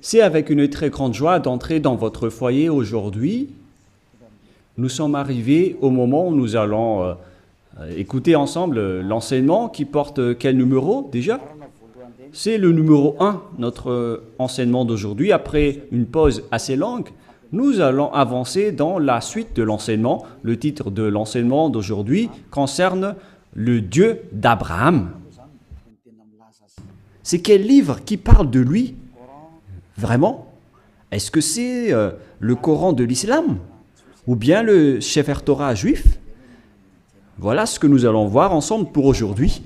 C'est avec une très grande joie d'entrer dans votre foyer aujourd'hui. Nous sommes arrivés au moment où nous allons écouter ensemble l'enseignement qui porte quel numéro déjà? C'est le numéro 1, notre enseignement d'aujourd'hui. Après une pause assez longue, nous allons avancer dans la suite de l'enseignement. Le titre de l'enseignement d'aujourd'hui concerne le Dieu d'Abraham. C'est quel livre qui parle de lui? Vraiment? Est-ce que c'est le Coran de l'islam? Ou bien le Sefer Torah juif? Voilà ce que nous allons voir ensemble pour aujourd'hui.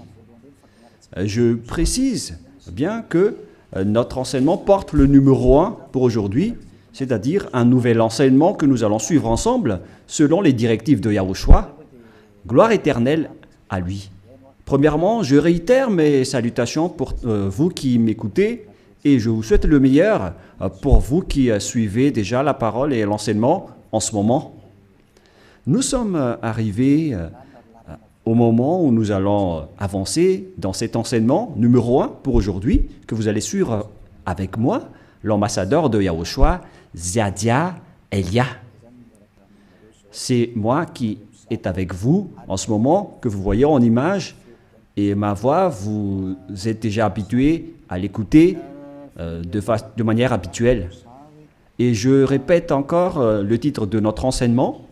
Je précise bien que notre enseignement porte le numéro 1 pour aujourd'hui, c'est-à-dire un nouvel enseignement que nous allons suivre ensemble selon les directives de Yahushua. Gloire éternelle à lui. Premièrement, je réitère mes salutations pour vous qui m'écoutez et je vous souhaite le meilleur pour vous qui suivez déjà la parole et l'enseignement en ce moment. Nous sommes arrivés au moment où nous allons avancer dans cet enseignement numéro 1 pour aujourd'hui, que vous allez suivre avec moi, l'ambassadeur de Yahushua, Ziadia Elia. C'est moi qui est avec vous en ce moment, que vous voyez en image, et ma voix, vous êtes déjà habitué à l'écouter de manière habituelle. Et je répète encore le titre de notre enseignement.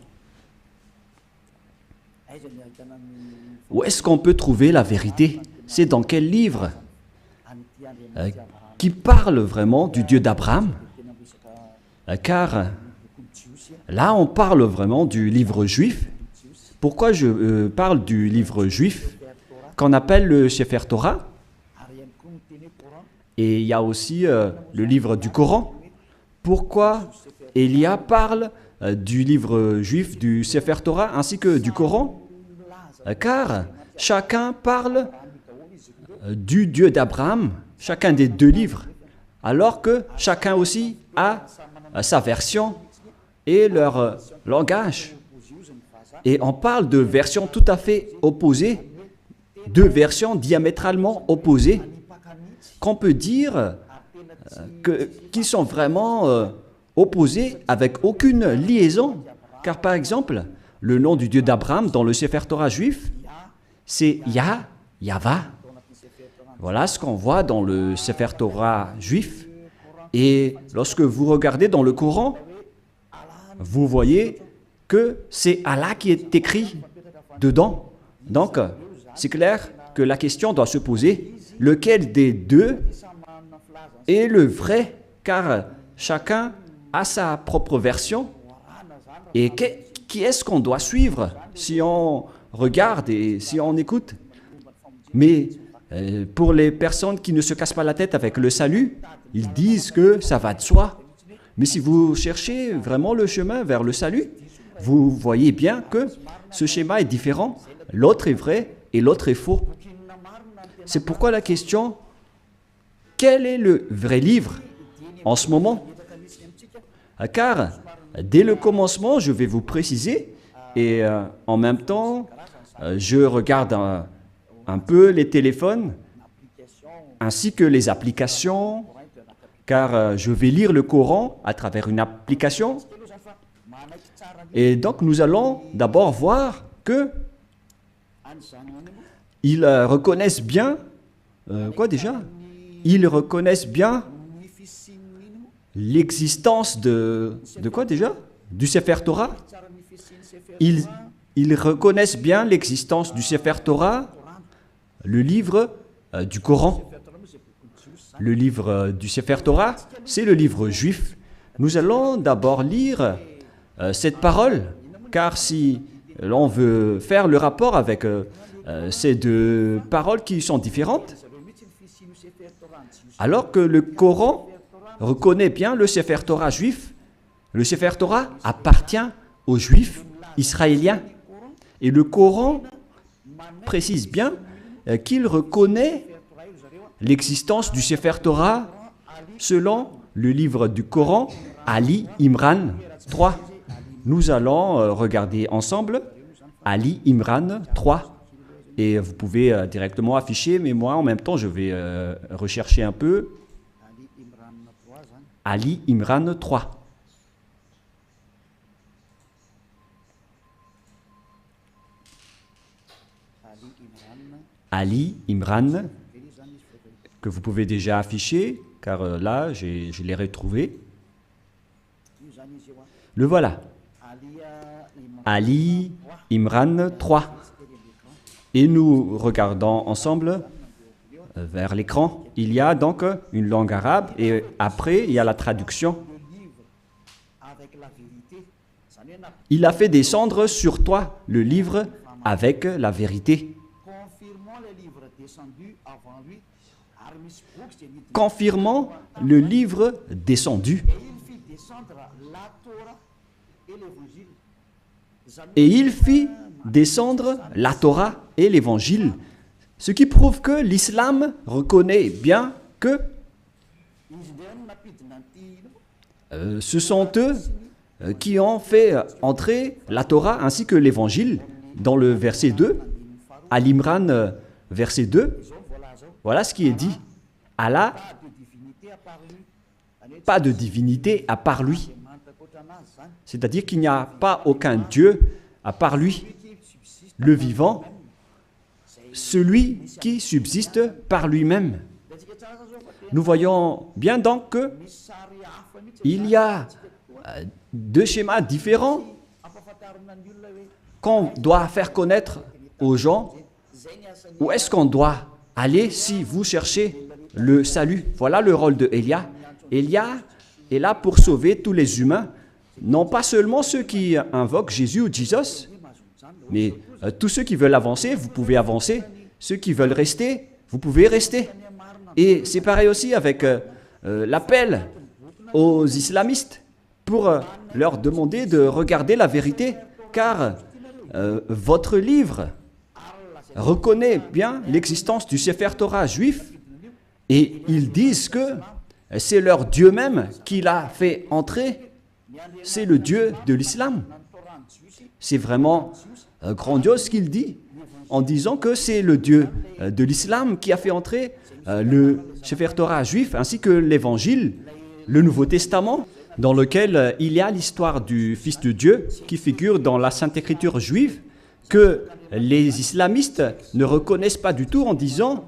Où est-ce qu'on peut trouver la vérité? C'est dans quel livre qui parle vraiment du Dieu d'Abraham? Car là, on parle vraiment du livre juif. Pourquoi je parle du livre juif qu'on appelle le Sefer Torah? Et il y a aussi le livre du Coran. Pourquoi Elia parle du livre juif, du Sefer Torah, ainsi que du Coran? Car chacun parle du Dieu d'Abraham, chacun des deux livres, alors que chacun aussi a sa version et leur langage. Et on parle de versions tout à fait opposées, deux versions diamétralement opposées, qu'on peut dire qui sont vraiment opposées avec aucune liaison. Car par exemple, le nom du Dieu d'Abraham dans le Sefer Torah juif, c'est Yahva. Voilà ce qu'on voit dans le Sefer Torah juif. Et lorsque vous regardez dans le Coran, vous voyez que c'est Allah qui est écrit dedans. Donc, c'est clair que la question doit se poser, lequel des deux est le vrai? Car chacun a sa propre version. Et qui est-ce qu'on doit suivre si on regarde et si on écoute? Mais pour les personnes qui ne se cassent pas la tête avec le salut, ils disent que ça va de soi. Mais si vous cherchez vraiment le chemin vers le salut, vous voyez bien que ce schéma est différent. L'autre est vrai et l'autre est faux. C'est pourquoi la question, quel est le vrai livre en ce moment? Car dès le commencement, je vais vous préciser, et en même temps, je regarde un peu les téléphones, ainsi que les applications, car je vais lire le Coran à travers une application. Et donc, nous allons d'abord voir que ils reconnaissent bien, quoi déjà? Ils reconnaissent bien l'existence de quoi déjà? Du Sefer Torah. Ils reconnaissent bien l'existence du Sefer Torah, le livre du Coran. Le livre du Sefer Torah, c'est le livre juif. Nous allons d'abord lire cette parole, car si l'on veut faire le rapport avec ces deux paroles qui sont différentes, alors que le Coran reconnaît bien le Sefer Torah juif, le Sefer Torah appartient aux Juifs israéliens. Et le Coran précise bien qu'il reconnaît l'existence du Sefer Torah selon le livre du Coran, Ali Imran 3. Nous allons regarder ensemble Ali Imran 3. Et vous pouvez directement afficher, mais moi en même temps je vais rechercher un peu. Ali Imran 3. Ali Imran, que vous pouvez déjà afficher, car là, je l'ai retrouvé. Le voilà. Ali Imran 3. Et nous regardons ensemble vers l'écran. Il y a donc une langue arabe et après, il y a la traduction. Il a fait descendre sur toi le livre avec la vérité. Confirmant le livre descendu. Et il fit descendre la Torah et l'Évangile, ce qui prouve que l'islam reconnaît bien que ce sont eux qui ont fait entrer la Torah ainsi que l'Évangile dans le verset 2, à l'Imran verset 2. Voilà ce qui est dit. Allah, pas de divinité à part lui. C'est-à-dire qu'il n'y a pas aucun Dieu à part lui, le vivant, celui qui subsiste par lui-même. Nous voyons bien donc qu'il y a deux schémas différents qu'on doit faire connaître aux gens. Où est-ce qu'on doit aller si vous cherchez le salut? Voilà le rôle de Élia. Élia est là pour sauver tous les humains, non pas seulement ceux qui invoquent Jésus ou Jesus, mais tous ceux qui veulent avancer, vous pouvez avancer. Ceux qui veulent rester, vous pouvez rester. Et c'est pareil aussi avec l'appel aux islamistes pour leur demander de regarder la vérité, car votre livre reconnaît bien l'existence du Sefer Torah juif et ils disent que c'est leur Dieu même qui l'a fait entrer. C'est le Dieu de l'islam. C'est vraiment grandiose ce qu'il dit en disant que c'est le Dieu de l'islam qui a fait entrer le Sefer Torah juif ainsi que l'Évangile, le Nouveau Testament, dans lequel il y a l'histoire du Fils de Dieu qui figure dans la Sainte Écriture juive, que les islamistes ne reconnaissent pas du tout en disant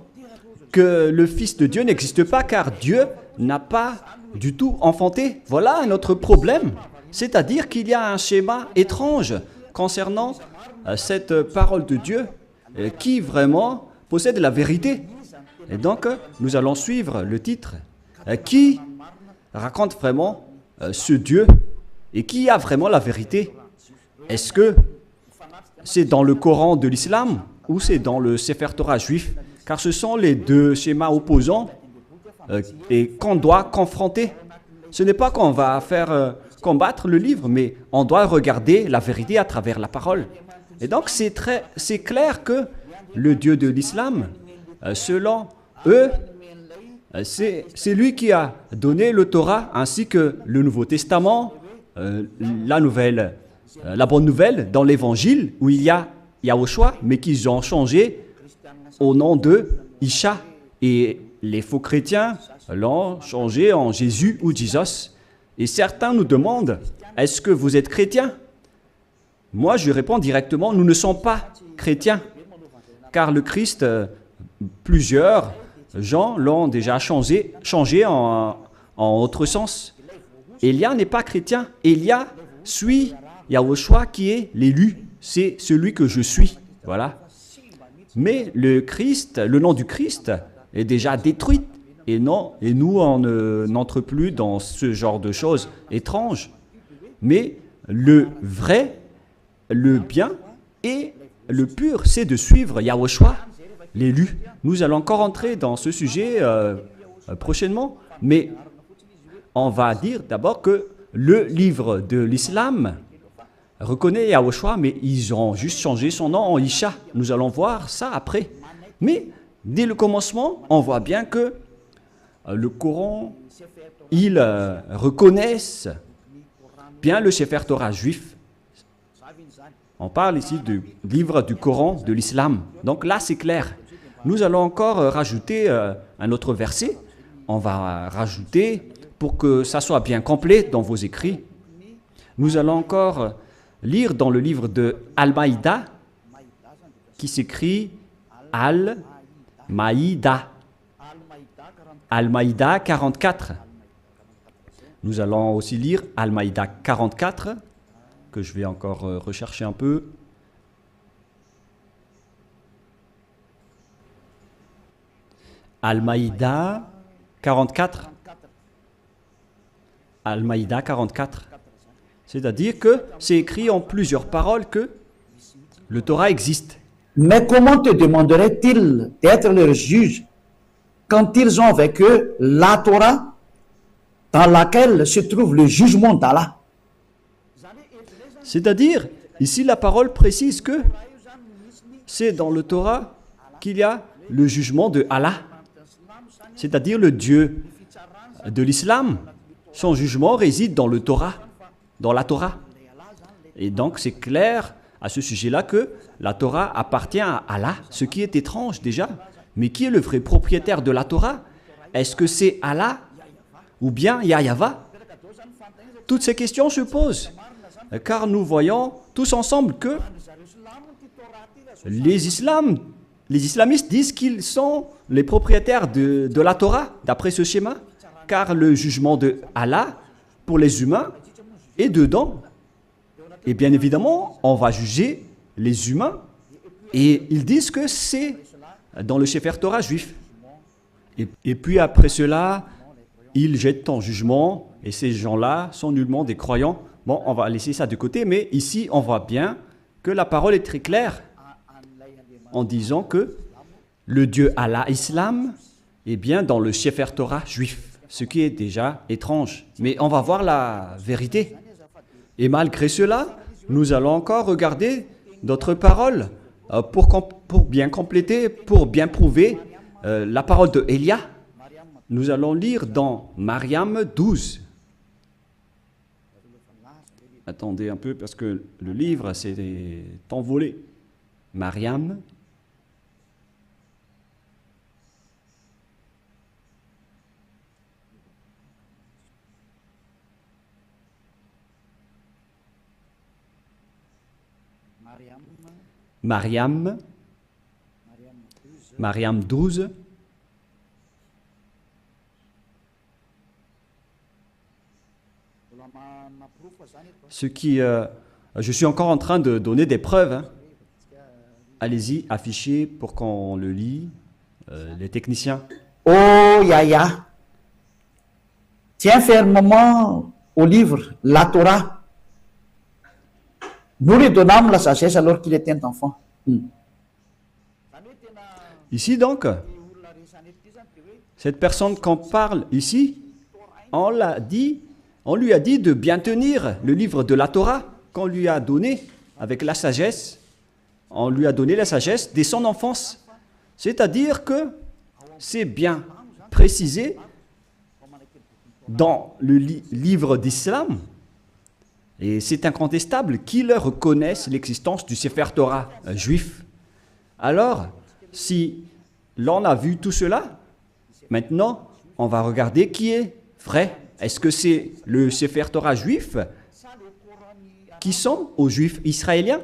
que le Fils de Dieu n'existe pas car Dieu n'a pas du tout enfanté. Voilà notre problème. C'est-à-dire qu'il y a un schéma étrange concernant cette parole de Dieu qui vraiment possède la vérité. Et donc, nous allons suivre le titre qui raconte vraiment ce Dieu et qui a vraiment la vérité. Est-ce que c'est dans le Coran de l'islam ou c'est dans le Sefer Torah juif? Car ce sont les deux schémas opposants et qu'on doit confronter. Ce n'est pas qu'on va faire combattre le livre, mais on doit regarder la vérité à travers la parole. Et donc c'est clair que le Dieu de l'islam, selon eux, c'est lui qui a donné le Torah ainsi que le Nouveau Testament, la bonne nouvelle dans l'Évangile où il y a Yahushua, mais qu'ils ont changé au nom de Isha. Et les faux chrétiens l'ont changé en Jésus ou Jesus. Et certains nous demandent, est-ce que vous êtes chrétien? Moi, je réponds directement, nous ne sommes pas chrétiens. Car le Christ, plusieurs gens l'ont déjà changé en autre sens. Élia n'est pas chrétien. Élia suit Yahushua qui est l'élu. C'est celui que je suis. Voilà. Mais le Christ, le nom du Christ est déjà détruit. Et nous, on n'entre plus dans ce genre de choses étranges. Mais le vrai, le bien et le pur, c'est de suivre Yahushua, l'élu. Nous allons encore entrer dans ce sujet prochainement, mais on va dire d'abord que le livre de l'islam reconnaît Yahushua, mais ils ont juste changé son nom en Isha. Nous allons voir ça après. Mais dès le commencement, on voit bien que le Coran, ils reconnaissent bien le Sefer Torah juif. On parle ici du livre du Coran de l'islam. Donc là, c'est clair. Nous allons encore rajouter un autre verset. On va rajouter pour que ça soit bien complet dans vos écrits, nous allons encore lire dans le livre de Al-Maïda, qui s'écrit Al-Maïda. Al-Maïda 44. Nous allons aussi lire Al-Maïda 44, que je vais encore rechercher un peu. Al-Maïda 44. Al-Maïda 44. C'est-à-dire que c'est écrit en plusieurs paroles que le Torah existe. Mais comment te demanderaient-ils d'être leur juge quand ils ont avec eux la Torah dans laquelle se trouve le jugement d'Allah? C'est-à-dire, ici la parole précise que c'est dans le Torah qu'il y a le jugement de Allah, c'est-à-dire le Dieu de l'islam. Son jugement réside dans le Torah, dans la Torah. Et donc c'est clair à ce sujet-là que la Torah appartient à Allah, ce qui est étrange déjà. Mais qui est le vrai propriétaire de la Torah? Est-ce que c'est Allah ou bien Yahva? Toutes ces questions se posent, car nous voyons tous ensemble que les islamistes disent qu'ils sont les propriétaires de la Torah, d'après ce schéma, car le jugement de Allah pour les humains est dedans. Et bien évidemment, on va juger les humains, et ils disent que c'est dans le Sefer Torah juif. Et puis après cela, ils jettent en jugement, et ces gens-là sont nullement des croyants. Bon, on va laisser ça de côté, mais ici, on voit bien que la parole est très claire en disant que le Dieu Allah Islam est bien dans le Sefer Torah juif, ce qui est déjà étrange. Mais on va voir la vérité. Et malgré cela, nous allons encore regarder d'autres paroles pour bien compléter, pour bien prouver la parole de Élia. Nous allons lire dans Mariam 12. Attendez un peu parce que le livre s'est envolé. Mariam. Mariam 12. Ce qui, je suis encore en train de donner des preuves. Hein. Allez-y, affichez pour qu'on le lit, les techniciens. Oh Yahya, tiens fermement au livre, la Torah. Nous lui donnâmes la sagesse alors qu'il était un enfant. Ici donc, cette personne qu'on parle ici, on lui a dit de bien tenir le livre de la Torah qu'on lui a donné avec la sagesse. On lui a donné la sagesse dès son enfance. C'est-à-dire que c'est bien précisé dans le livre d'Islam, et c'est incontestable qu'ils reconnaissent l'existence du Sefer Torah juif. Alors, si l'on a vu tout cela, maintenant, on va regarder qui est vrai. Est-ce que c'est le Sefer Torah juif qui sont aux Juifs israéliens?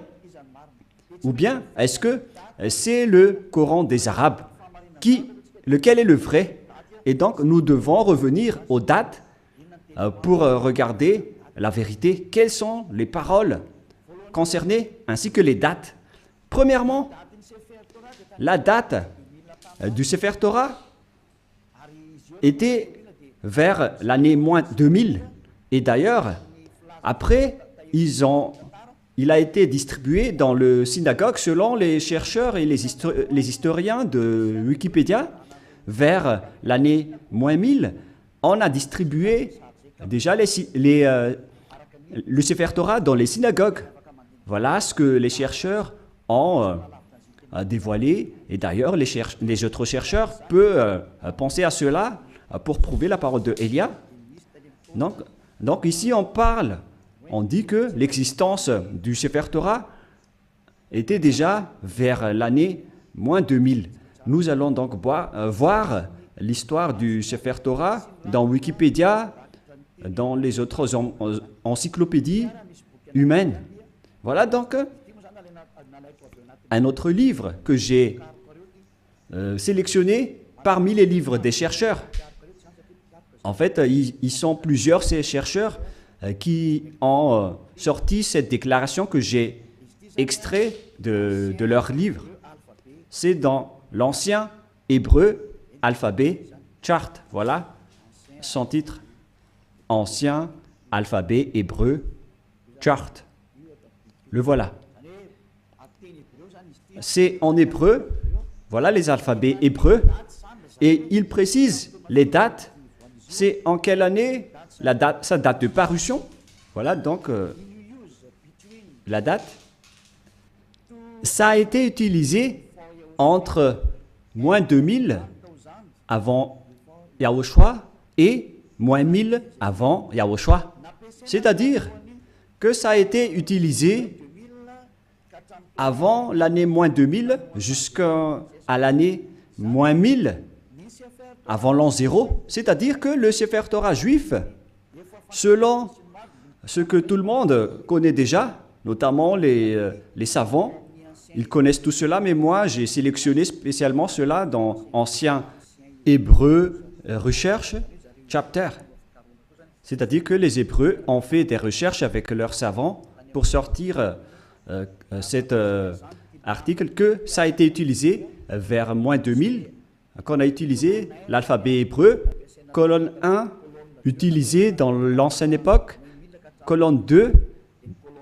Ou bien est-ce que c'est le Coran des Arabes? Lequel est le vrai? Et donc, nous devons revenir aux dates pour regarder la vérité. Quelles sont les paroles concernées ainsi que les dates? Premièrement, la date du Sefer Torah était vers l'année moins 2000. Et d'ailleurs, après, il a été distribué dans le synagogue selon les chercheurs et les historiens de Wikipédia. Vers l'année moins 1000, on a distribué déjà le Sefer Torah dans les synagogues. Voilà ce que les chercheurs ont dévoilé. Et d'ailleurs, les autres chercheurs peuvent penser à cela pour prouver la parole de Élia. Donc ici, on dit que l'existence du Sefer Torah était déjà vers l'année moins 2000. Nous allons donc voir l'histoire du Sefer Torah dans Wikipédia dans les autres encyclopédies humaines. Voilà donc un autre livre que j'ai sélectionné parmi les livres des chercheurs. En fait, ils sont plusieurs, ces chercheurs, qui ont sorti cette déclaration que j'ai extrait de leur livre. C'est dans l'ancien hébreu alphabet chart. Voilà son titre. Ancien alphabet hébreu chart. Le voilà. C'est en hébreu. Voilà les alphabets hébreux. Et il précise les dates. C'est en quelle année la date, sa date de parution. Voilà donc la date. Ça a été utilisé entre moins 2000 avant Yahushua et moins 1000 avant Yahushua. C'est-à-dire que ça a été utilisé avant l'année moins 2000 jusqu'à l'année moins 1000 avant l'an 0. C'est-à-dire que le Sefer Torah juif, selon ce que tout le monde connaît déjà, notamment les savants, ils connaissent tout cela, mais moi j'ai sélectionné spécialement cela dans Ancien Hébreu Recherche Chapter. C'est-à-dire que les Hébreux ont fait des recherches avec leurs savants pour sortir cet article que ça a été utilisé vers moins 2000, qu'on a utilisé l'alphabet hébreu, colonne 1 utilisé dans l'ancienne époque, colonne 2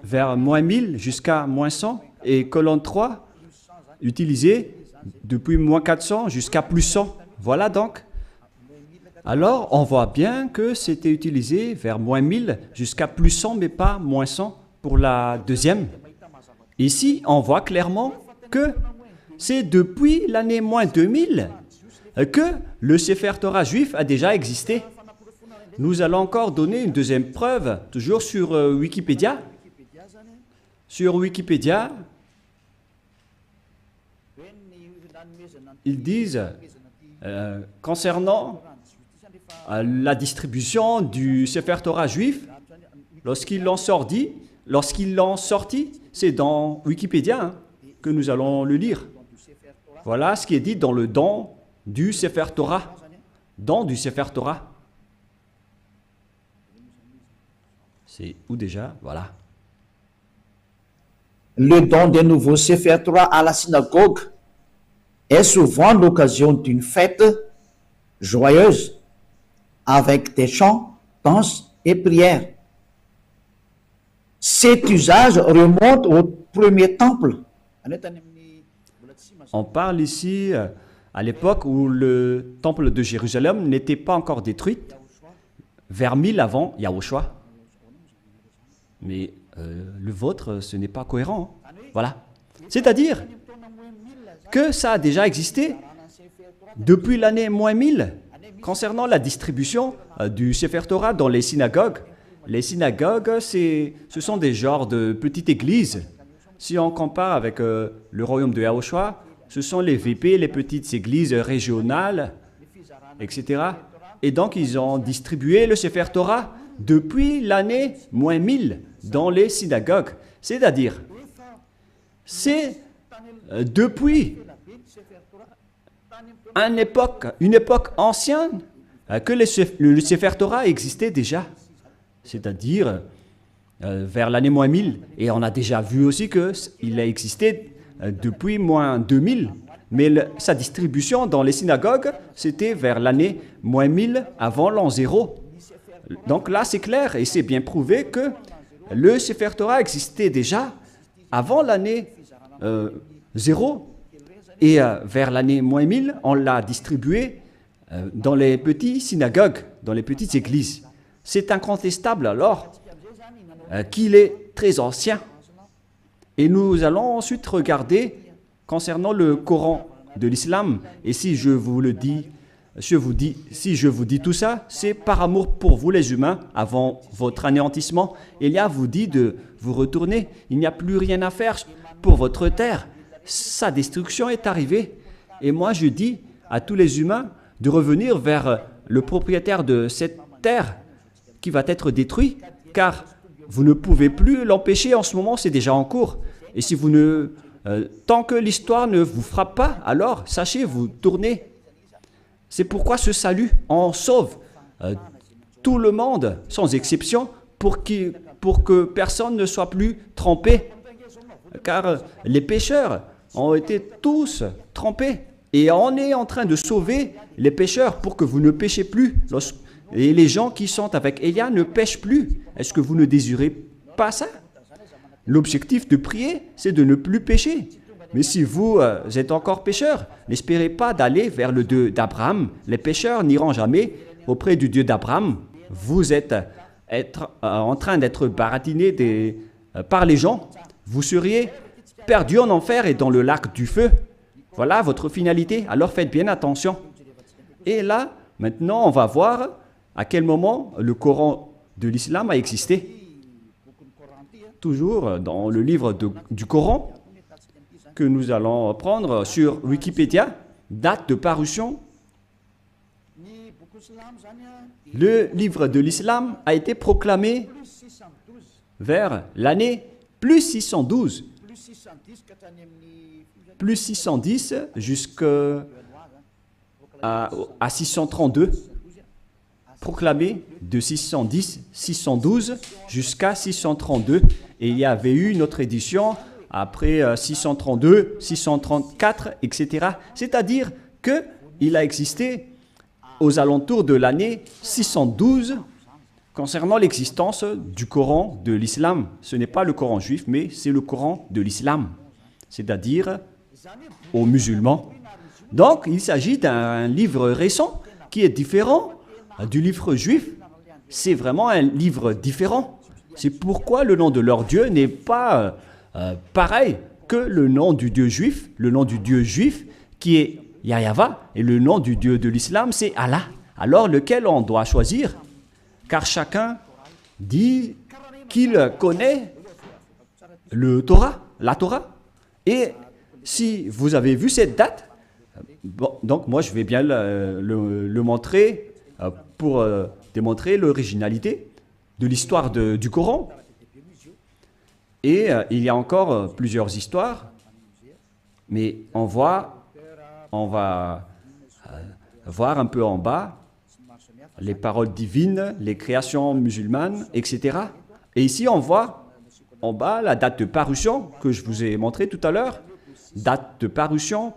vers moins 1000 jusqu'à moins 100, et colonne 3 utilisée depuis moins 400 jusqu'à plus 100. Voilà donc. Alors, on voit bien que c'était utilisé vers moins 1000 jusqu'à plus 100, mais pas moins 100 pour la deuxième. Ici, on voit clairement que c'est depuis l'année moins 2000 que le Sefer Torah juif a déjà existé. Nous allons encore donner une deuxième preuve, toujours sur Wikipédia. Sur Wikipédia, ils disent, concernant la distribution du Sefer Torah juif, lorsqu'ils l'ont sorti, c'est dans Wikipédia que nous allons le lire. Voilà ce qui est dit dans le don du Sefer Torah. Don du Sefer Torah. C'est où déjà? Voilà. Le don des nouveaux Sefer Torah à la synagogue est souvent l'occasion d'une fête joyeuse avec des chants, danses et prières. Cet usage remonte au premier temple. On parle ici à l'époque où le temple de Jérusalem n'était pas encore détruit, vers 1000 avant Yahushua. Mais le vôtre, ce n'est pas cohérent. Hein. Voilà. C'est-à-dire que ça a déjà existé depuis l'année moins 1000 concernant la distribution du Sefer Torah dans les synagogues. Les synagogues, ce sont des genres de petites églises. Si on compare avec le royaume de Yahushua, ce sont les VP, les petites églises régionales, etc. Et donc, ils ont distribué le Sefer Torah depuis l'année moins 1000 dans les synagogues. C'est-à-dire, c'est depuis une époque ancienne que le Sefer Torah existait déjà. C'est-à-dire vers l'année moins 1000. Et on a déjà vu aussi qu'il a existé depuis moins 2000. Mais sa distribution dans les synagogues, c'était vers l'année moins 1000 avant l'an 0. Donc là, c'est clair et c'est bien prouvé que le Sefer Torah existait déjà avant l'année 0. Et vers l'année moins 1000, on l'a distribué dans les petites synagogues, dans les petites églises. C'est incontestable alors qu'il est très ancien. Et nous allons ensuite regarder concernant le Coran de l'islam. Et si je vous dis tout ça, c'est par amour pour vous les humains, avant votre anéantissement. Elia vous dit de vous retourner. Il n'y a plus rien à faire pour votre terre. Sa destruction est arrivée. Et moi je dis à tous les humains de revenir vers le propriétaire de cette terre qui va être détruit, car vous ne pouvez plus l'empêcher en ce moment, c'est déjà en cours. Et si vous ne... tant que l'histoire ne vous frappe pas, alors sachez, vous tournez. C'est pourquoi ce salut en sauve tout le monde, sans exception, pour que personne ne soit plus trempé. Car les pécheurs ont été tous trempés. Et on est en train de sauver les pécheurs pour que vous ne péchez plus. Et les gens qui sont avec Élia ne pêchent plus. Est-ce que vous ne désirez pas ça? L'objectif de prier, c'est de ne plus pécher. Mais si vous êtes encore pécheur, n'espérez pas d'aller vers le Dieu d'Abraham. Les pécheurs n'iront jamais auprès du Dieu d'Abraham. Vous êtes en train d'être baratiné par les gens. Vous seriez perdu en enfer et dans le lac du feu. Voilà votre finalité. Alors faites bien attention. Et là, maintenant, on va voir à quel moment le Coran de l'islam a existé. Toujours dans le livre du Coran que nous allons prendre sur Wikipédia, date de parution. Le livre de l'islam a été proclamé vers l'année plus 612. Plus 610 jusqu'à 632. Proclamé de 612 jusqu'à 632. Et il y avait eu une autre édition après 632, 634, etc. C'est-à-dire qu'il a existé aux alentours de l'année 612 concernant l'existence du Coran de l'islam. Ce n'est pas le Coran juif, mais c'est le Coran de l'islam, c'est-à-dire aux musulmans. Donc, il s'agit d'un livre récent qui est différent du livre juif. C'est vraiment un livre différent. C'est pourquoi le nom de leur Dieu n'est pas pareil que le nom du Dieu juif. Le nom du Dieu juif qui est Yahva et le nom du Dieu de l'islam c'est Allah. Alors lequel on doit choisir? Car chacun dit qu'il connaît la Torah. Et si vous avez vu cette date, bon, donc moi je vais bien le montrer pour démontrer l'originalité de l'histoire du Coran. Et il y a encore plusieurs histoires, mais on va voir un peu en bas les paroles divines, les créations musulmanes, etc. Et ici, on voit en bas la date de parution que je vous ai montré tout à l'heure. Date de parution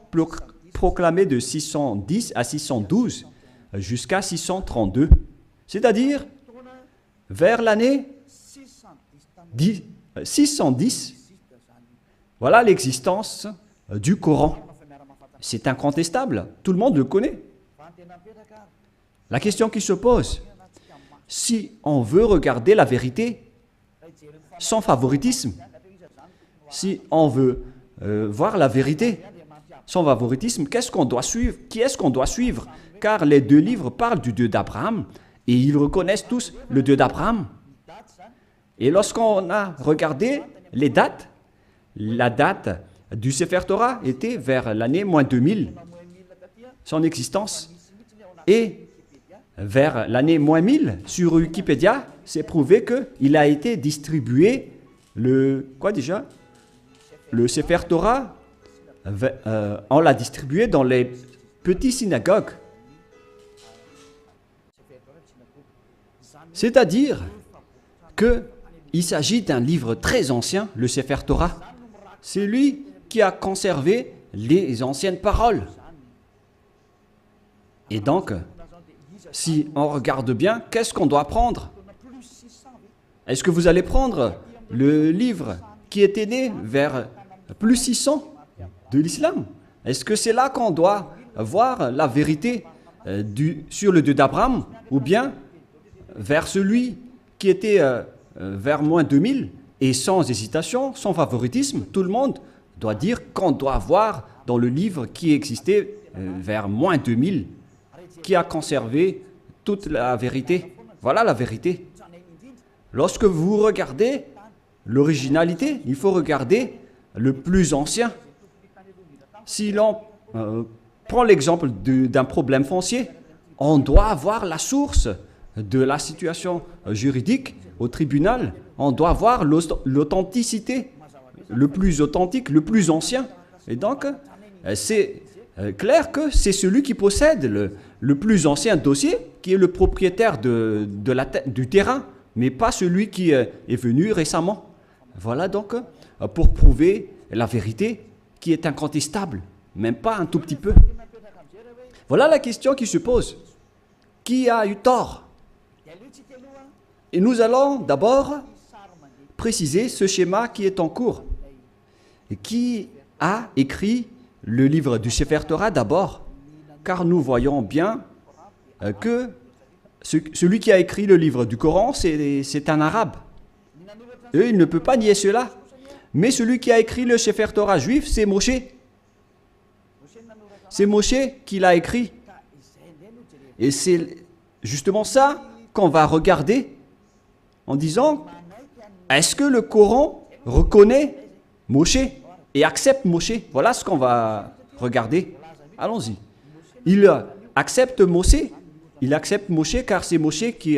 proclamée de 610 à 612 jusqu'à 632. C'est-à-dire vers l'année 610. Voilà l'existence du Coran. C'est incontestable. Tout le monde le connaît. La question qui se pose, si on veut regarder la vérité sans favoritisme, si on veut voir la vérité sans favoritisme, qu'est-ce qu'on doit suivre? Qui est-ce qu'on doit suivre? Car les deux livres parlent du Dieu d'Abraham et ils reconnaissent tous le Dieu d'Abraham. Et lorsqu'on a regardé les dates, la date du Sefer Torah était vers l'année moins 2000, son existence. Et vers l'année moins 1000, sur Wikipédia, c'est prouvé qu'il a été distribué le Sefer Torah, on l'a distribué dans les petites synagogues. C'est-à-dire qu'il s'agit d'un livre très ancien, le Sefer Torah. C'est lui qui a conservé les anciennes paroles. Et donc, si on regarde bien, qu'est-ce qu'on doit prendre? Est-ce que vous allez prendre le livre qui était né vers plus 600 de l'islam? Est-ce que c'est là qu'on doit voir la vérité sur le Dieu d'Abraham? Ou bien vers celui qui était vers moins 2000? Et sans hésitation, sans favoritisme, tout le monde doit dire qu'on doit voir dans le livre qui existait vers moins 2000, qui a conservé toute la vérité. Voilà la vérité. Lorsque vous regardez l'originalité, il faut regarder le plus ancien. Si l'on prend l'exemple d'un problème foncier, on doit avoir la source de la situation juridique au tribunal, on doit voir l'authenticité, le plus authentique, le plus ancien. Et donc, c'est clair que c'est celui qui possède le plus ancien dossier qui est le propriétaire du terrain, mais pas celui qui est venu récemment. Voilà donc pour prouver la vérité qui est incontestable, même pas un tout petit peu. Voilà la question qui se pose. Qui a eu tort? Et nous allons d'abord préciser ce schéma qui est en cours. Et qui a écrit le livre du Sefer Torah d'abord? Car nous voyons bien que celui qui a écrit le livre du Coran, c'est un arabe. Et il ne peut pas nier cela. Mais celui qui a écrit le Sefer Torah juif, c'est Moshe. C'est Moshe qui l'a écrit. Et c'est justement ça qu'on va regarder en disant, est-ce que le Coran reconnaît Moshe et accepte Moshe? Voilà ce qu'on va regarder. Allons-y. Il accepte Moshe. Il accepte Moshe car c'est Moshe qui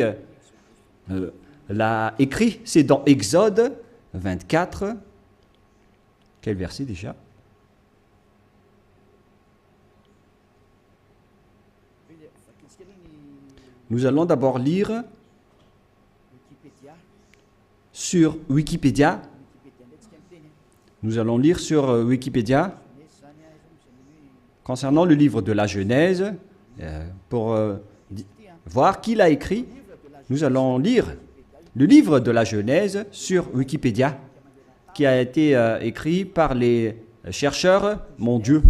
l'a écrit. C'est dans Exode 24. Quel verset déjà? Nous allons d'abord lire sur Wikipédia. Nous allons lire sur Wikipédia concernant le livre de la Genèse pour voir qui l'a écrit. Nous allons lire le livre de la Genèse sur Wikipédia qui a été écrit par les chercheurs mondiaux.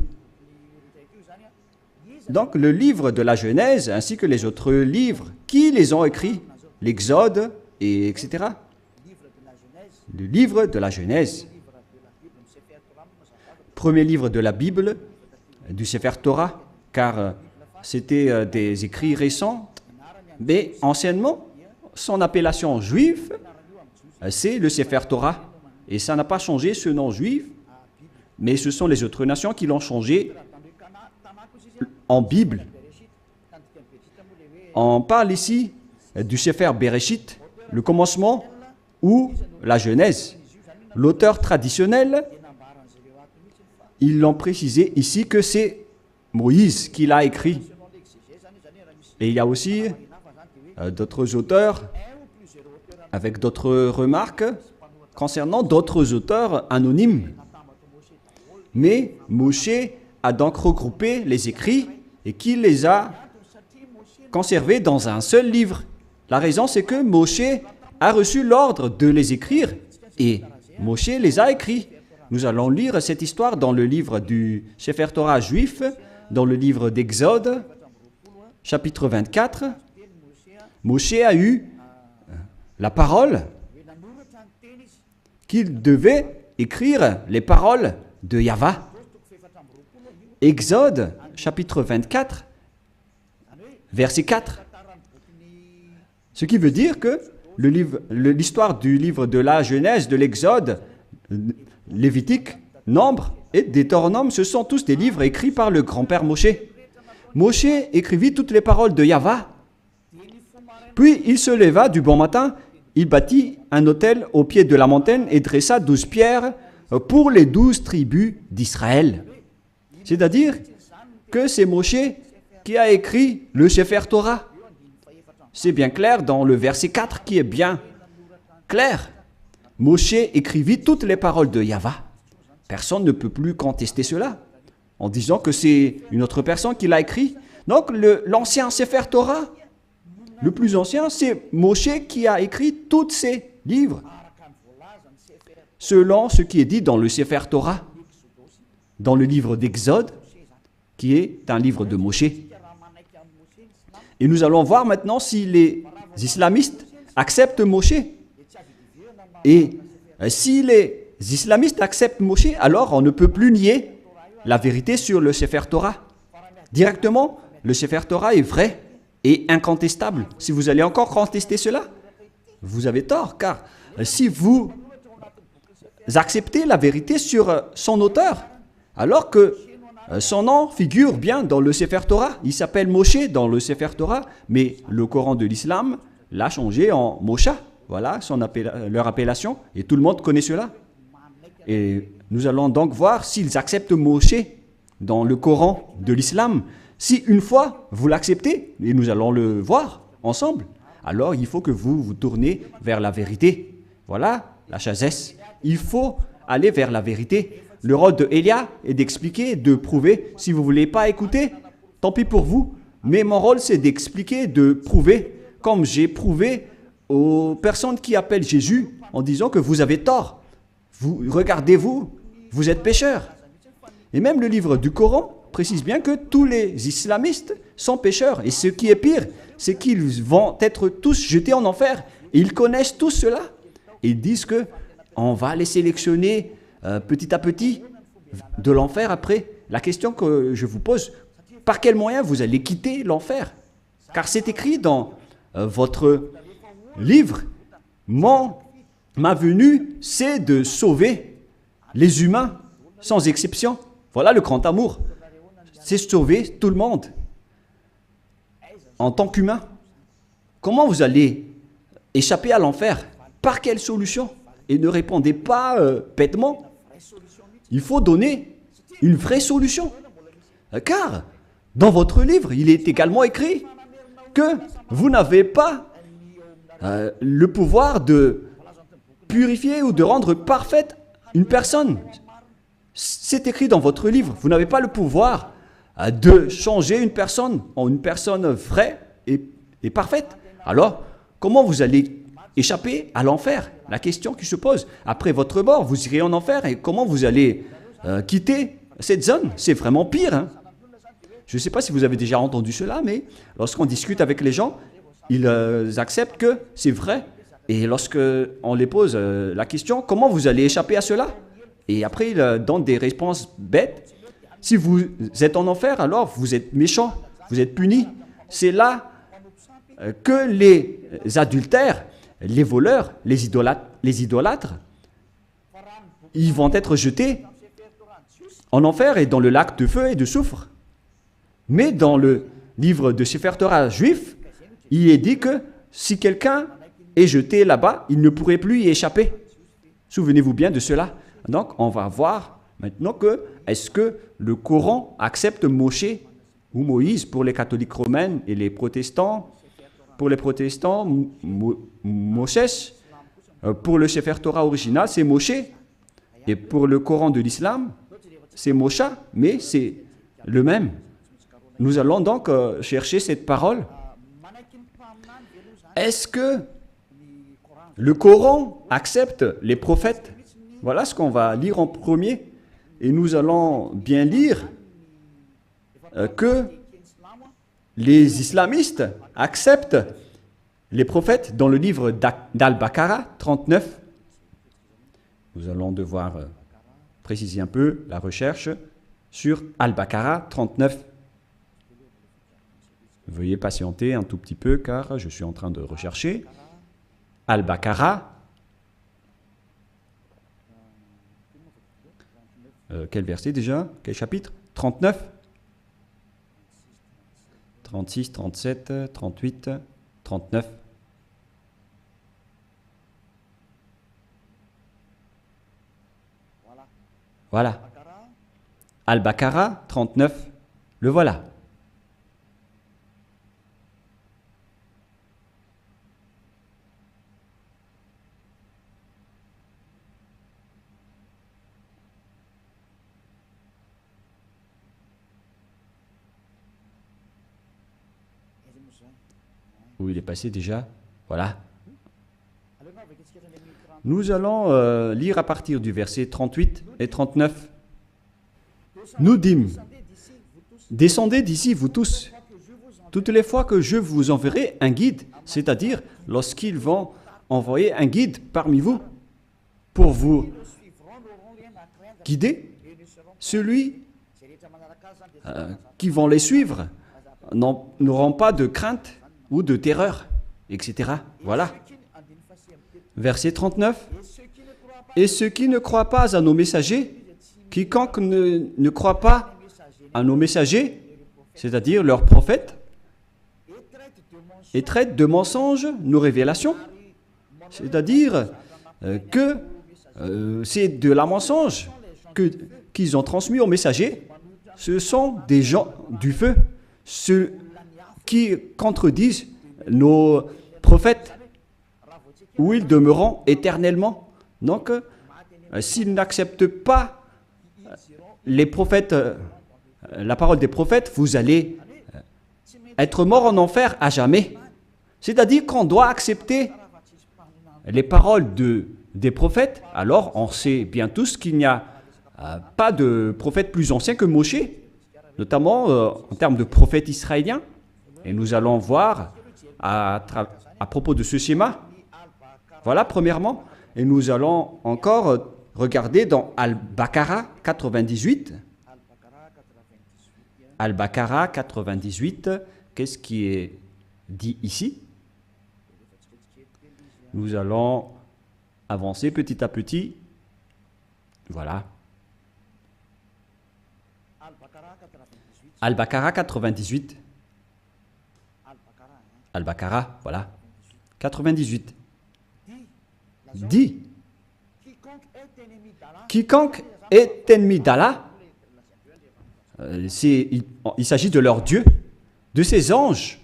Donc, le livre de la Genèse, ainsi que les autres livres, qui les ont écrits? L'Exode, et etc. Le livre de la Genèse. Premier livre de la Bible, du Sefer Torah, car c'était des écrits récents, mais anciennement, son appellation juive, c'est le Sefer Torah. Et ça n'a pas changé ce nom juif, mais ce sont les autres nations qui l'ont changé en Bible. On parle ici du Sefer Bereshit, le commencement, ou la Genèse. L'auteur traditionnel, ils l'ont précisé ici que c'est Moïse qui l'a écrit. Et il y a aussi d'autres auteurs avec d'autres remarques concernant d'autres auteurs anonymes. Mais Moshe a donc regroupé les écrits et qui les a conservés dans un seul livre. La raison, c'est que Moshe a reçu l'ordre de les écrire et Moshe les a écrits. Nous allons lire cette histoire dans le livre du Sefer Torah juif, dans le livre d'Exode, chapitre 24. Moshe a eu la parole qu'il devait écrire les paroles de Yahvé. Exode, chapitre 24, verset 4. Ce qui veut dire que l'histoire du livre de la Genèse, de l'Exode, Lévitique, Nombre et Deutéronome, ce sont tous des livres écrits par le grand-père Moshe. Moshe écrivit toutes les paroles de Yahvé. Puis il se leva du bon matin, il bâtit un autel au pied de la montagne et dressa 12 pierres pour les 12 tribus d'Israël. C'est-à-dire que c'est Moshe qui a écrit le Sefer Torah. C'est bien clair dans le verset 4 qui est bien clair. Moshe écrivit toutes les paroles de Yahvé. Personne ne peut plus contester cela en disant que c'est une autre personne qui l'a écrit. Donc l'ancien Sefer Torah, le plus ancien, c'est Moshe qui a écrit tous ces livres selon ce qui est dit dans le Sefer Torah, dans le livre d'Exode, qui est un livre de Moshe. Et nous allons voir maintenant si les islamistes acceptent Moshe. Et si les islamistes acceptent Moshe, alors on ne peut plus nier la vérité sur le Sefer Torah. Directement, le Sefer Torah est vrai et incontestable. Si vous allez encore contester cela, vous avez tort, car si vous acceptez la vérité sur son auteur, alors que Son nom figure bien dans le Sefer Torah. Il s'appelle Moshe dans le Sefer Torah, mais le Coran de l'islam l'a changé en Mosha. Voilà leur appellation, et tout le monde connaît cela. Et nous allons donc voir s'ils acceptent Moshe dans le Coran de l'islam. Si une fois vous l'acceptez, et nous allons le voir ensemble, alors il faut que vous vous tournez vers la vérité. Voilà la sagesse. Il faut aller vers la vérité. Le rôle de Elia est d'expliquer, de prouver. Si vous ne voulez pas écouter, tant pis pour vous. Mais mon rôle, c'est d'expliquer, de prouver, comme j'ai prouvé aux personnes qui appellent Jésus en disant que vous avez tort. Regardez-vous, vous êtes pécheurs. Et même le livre du Coran précise bien que tous les islamistes sont pécheurs. Et ce qui est pire, c'est qu'ils vont être tous jetés en enfer. Et ils connaissent tous cela. Et ils disent que on va les sélectionner petit à petit de l'enfer après. La question que je vous pose, par quel moyen vous allez quitter l'enfer? Car c'est écrit dans votre livre, ma venue, c'est de sauver les humains sans exception. Voilà le grand amour. C'est sauver tout le monde en tant qu'humain. Comment vous allez échapper à l'enfer? Par quelle solution? Et ne répondez pas bêtement. Il faut donner une vraie solution. Car dans votre livre, il est également écrit que vous n'avez pas le pouvoir de purifier ou de rendre parfaite une personne. C'est écrit dans votre livre. Vous n'avez pas le pouvoir de changer une personne en une personne vraie et parfaite. Alors, comment vous allez échapper à l'enfer? La question qui se pose. Après votre mort, vous irez en enfer et comment vous allez quitter cette zone? C'est vraiment pire. Hein? Je ne sais pas si vous avez déjà entendu cela, mais lorsqu'on discute avec les gens, ils acceptent que c'est vrai. Et lorsqu'on les pose la question, comment vous allez échapper à cela? Et après, ils donnent des réponses bêtes. Si vous êtes en enfer, alors vous êtes méchant, vous êtes puni. C'est là que les adultères, les voleurs, les idolâtres, ils vont être jetés en enfer et dans le lac de feu et de soufre. Mais dans le livre de Sefer Torah juif, il est dit que si quelqu'un est jeté là-bas, il ne pourrait plus y échapper. Souvenez-vous bien de cela. Donc, on va voir maintenant que est-ce que le Coran accepte Moshe ou Moïse pour les catholiques romains et les protestants. Pour les protestants, Moshe. Pour le Sefer Torah original, c'est Moshe. Et pour le Coran de l'islam, c'est Mosha, mais c'est le même. Nous allons donc chercher cette parole. Est-ce que le Coran accepte les prophètes? Voilà ce qu'on va lire en premier. Et nous allons bien lire que les islamistes acceptent les prophètes dans le livre d'Al-Baqarah 39. Nous allons devoir préciser un peu la recherche sur Al-Baqarah 39. Veuillez patienter un tout petit peu car je suis en train de rechercher. Al-Baqarah. Quel verset déjà? Quel chapitre? 39, 36, 37, 38, 39. Voilà. Al-Baqarah 39, le voilà. Où il est passé déjà? Voilà. Nous allons lire à partir du verset 38 et 39. Nous dîmes, descendez d'ici, vous tous, toutes les fois que je vous enverrai un guide, c'est-à-dire lorsqu'ils vont envoyer un guide parmi vous pour vous guider, celui qui vont les suivre n'auront pas de crainte ou de terreur, etc. Voilà. Verset 39. Et ceux qui ne croient pas à nos messagers, quiconque ne croit pas à nos messagers, c'est-à-dire leurs prophètes, et traitent de mensonges nos révélations. C'est-à-dire que c'est de la mensonge qu'ils ont transmis aux messagers. Ce sont des gens du feu, ceux qui contredisent nos prophètes, où ils demeureront éternellement. Donc, s'ils n'acceptent pas les prophètes, la parole des prophètes, vous allez être mort en enfer à jamais. C'est-à-dire qu'on doit accepter les paroles des prophètes. Alors, on sait bien tous qu'il n'y a pas de prophète plus ancien que Moshe, notamment en termes de prophète israélien. Et nous allons voir à propos de ce schéma. Voilà, premièrement. Et nous allons encore regarder dans Al-Baqarah 98. Al-Baqarah 98, qu'est-ce qui est dit ici? Nous allons avancer petit à petit. Voilà. Al-Baqarah 98. Al-Baqarah, voilà. 98. Dit, quiconque est ennemi d'Allah, il s'agit de leur Dieu, de ses anges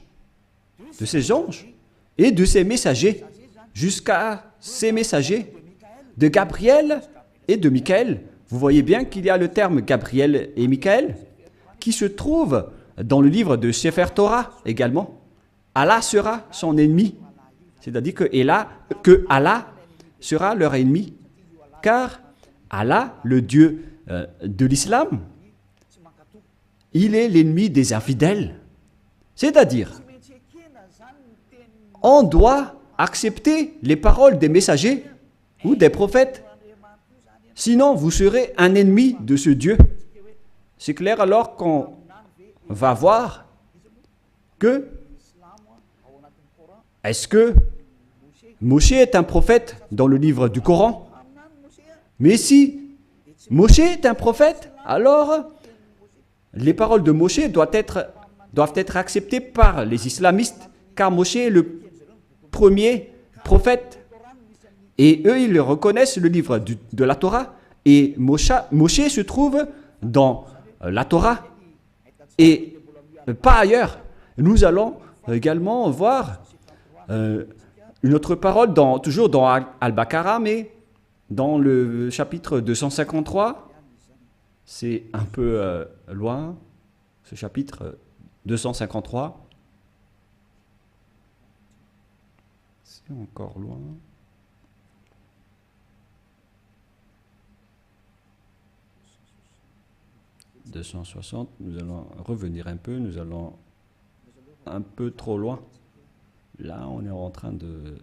et de ses messagers, jusqu'à ses messagers, de Gabriel et de Michael. Vous voyez bien qu'il y a le terme Gabriel et Michael qui se trouve dans le livre de Sefer Torah également. Allah sera son ennemi, c'est-à-dire que Allah sera leur ennemi, car Allah, le Dieu de l'islam, il est l'ennemi des infidèles. C'est-à-dire, on doit accepter les paroles des messagers ou des prophètes, sinon vous serez un ennemi de ce Dieu. C'est clair alors qu'on va voir que est-ce que Moshe est un prophète dans le livre du Coran? Mais si Moshe est un prophète, alors les paroles de Moshe doivent être acceptées par les islamistes, car Moshe est le premier prophète. Et eux, ils reconnaissent le livre de la Torah. Et Moshe se trouve dans la Torah et pas ailleurs. Nous allons également voir une autre parole, toujours dans Al-Baqarah, mais dans le chapitre 253. C'est un peu loin, ce chapitre 253. C'est encore loin. « 260, nous allons revenir un peu, nous allons un peu trop loin. Là, on est en train de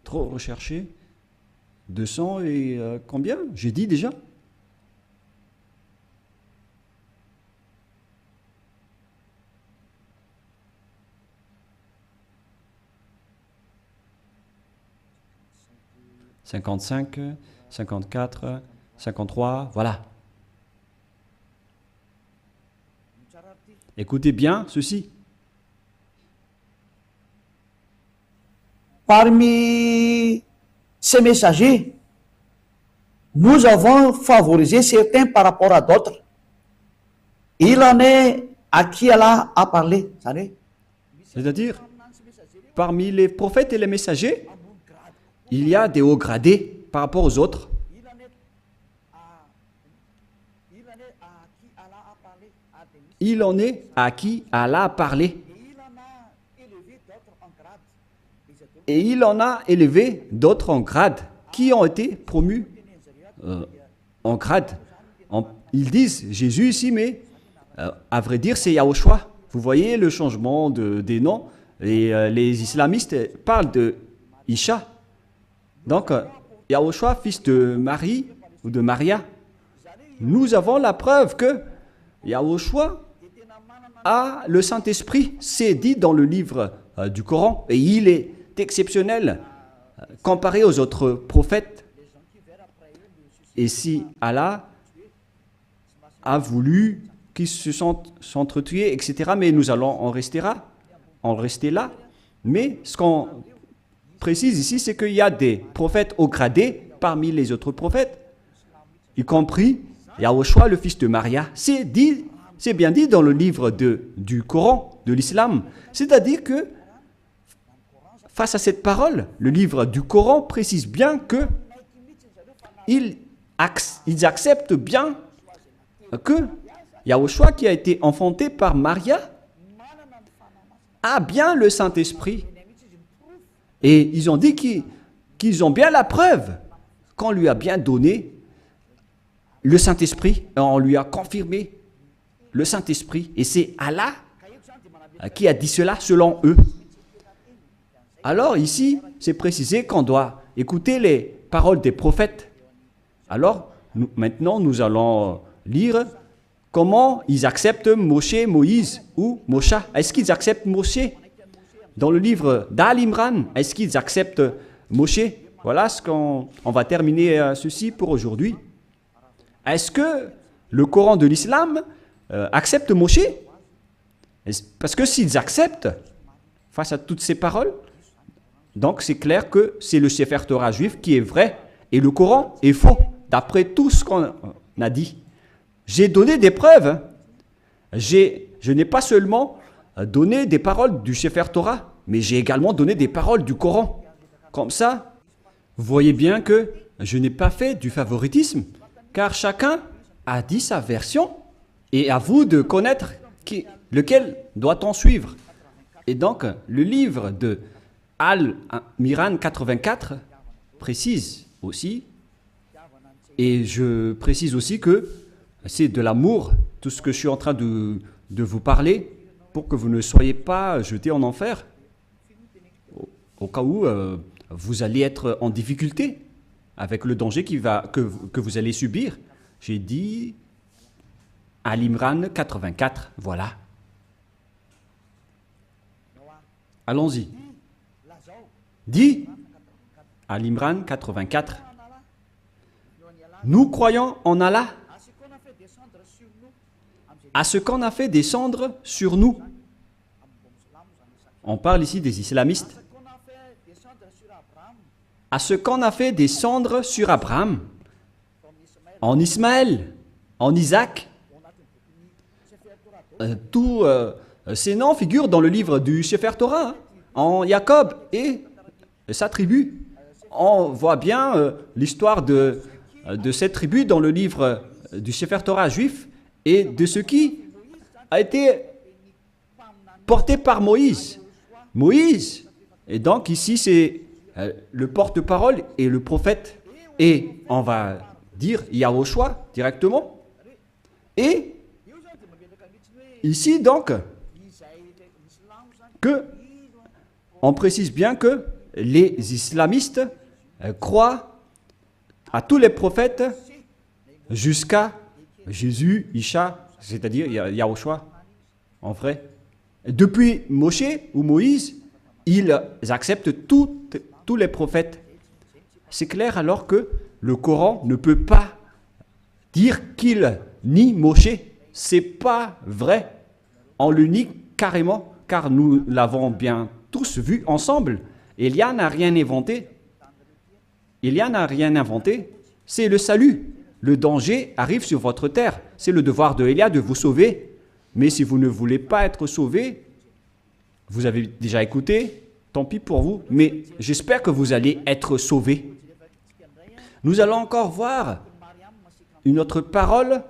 trop rechercher. 200 et combien? J'ai dit déjà? « 55, 54, 53, voilà. Écoutez bien ceci. Parmi ces messagers, nous avons favorisé certains par rapport à d'autres. Il en est à qui Allah a parlé, savez? C'est-à-dire, parmi les prophètes et les messagers, il y a des hauts gradés par rapport aux autres. Il en est à qui Allah a parlé. Et il en a élevé d'autres en grade, qui ont été promus en grade. Ils disent Jésus ici, mais à vrai dire, c'est Yahushua. Vous voyez le changement des noms. Et les islamistes parlent de Isha. Donc, Yahushua, fils de Marie ou de Maria. Nous avons la preuve que Yahushua a le Saint-Esprit. C'est dit dans le livre du Coran. Et il est exceptionnel comparé aux autres prophètes. Et si Allah a voulu qui se sont s'entretués, etc. Mais nous allons en rester là. Mais ce qu'on précise ici, c'est qu'il y a des prophètes haut gradés parmi les autres prophètes, y compris Yahushua, le fils de Maria. C'est bien dit dans le livre du Coran, de l'islam. C'est-à-dire que, face à cette parole, le livre du Coran précise bien que ils acceptent bien que Yahushua, qui a été enfanté par Maria, a bien le Saint-Esprit. Et ils ont dit qu'ils ont bien la preuve qu'on lui a bien donné le Saint-Esprit. On lui a confirmé le Saint-Esprit. Et c'est Allah qui a dit cela selon eux. Alors ici, c'est précisé qu'on doit écouter les paroles des prophètes. Alors, maintenant, nous allons lire comment ils acceptent Moshe, Moïse ou Mosha. Est-ce qu'ils acceptent Moshe? Dans le livre d'Al-Imran, est-ce qu'ils acceptent Moshe? Voilà ce qu'on va terminer ceci pour aujourd'hui. Est-ce que le Coran de l'islam accepte Moshe? Parce que s'ils acceptent, face à toutes ces paroles, donc c'est clair que c'est le Sefer Torah juif qui est vrai et le Coran est faux, d'après tout ce qu'on a dit. J'ai donné des preuves. Je n'ai pas seulement donné des paroles du Sefer Torah, mais j'ai également donné des paroles du Coran. Comme ça, vous voyez bien que je n'ai pas fait du favoritisme, car chacun a dit sa version, et à vous de connaître lequel doit-on suivre. Et donc, le livre de Al-Miran 84 précise aussi, et je précise aussi que c'est de l'amour, tout ce que je suis en train de vous parler, pour que vous ne soyez pas jetés en enfer, au cas où vous allez être en difficulté avec le danger que vous allez subir. J'ai dit Al-Imran 84, voilà. Allons-y. Dit Al-Imran 84. Nous croyons en Allah, à ce qu'on a fait descendre sur nous. On parle ici des islamistes. À ce qu'on a fait descendre sur Abraham, en Ismaël, en Isaac. Tous ces noms figurent dans le livre du Sefer Torah, hein, en Jacob et sa tribu. On voit bien l'histoire de cette tribu dans le livre du Sefer Torah juif et de ce qui a été porté par Moïse. Moïse, et donc ici c'est le porte-parole et le prophète, et on va dire Yahushua directement. Et ici donc, on précise bien que les islamistes croient à tous les prophètes jusqu'à Jésus, Isha, c'est-à-dire Yahushua, en vrai. Depuis Moshe ou Moïse, ils acceptent tous les prophètes. C'est clair alors que le Coran ne peut pas dire qu'il nie Moshe. C'est pas vrai. On le nie carrément, car nous l'avons bien tous vu ensemble. Élia n'a rien inventé. Élia n'a rien inventé. C'est le salut. Le danger arrive sur votre terre. C'est le devoir de Élia de vous sauver. Mais si vous ne voulez pas être sauvé, vous avez déjà écouté, tant pis pour vous, mais j'espère que vous allez être sauvés. Nous allons encore voir une autre parole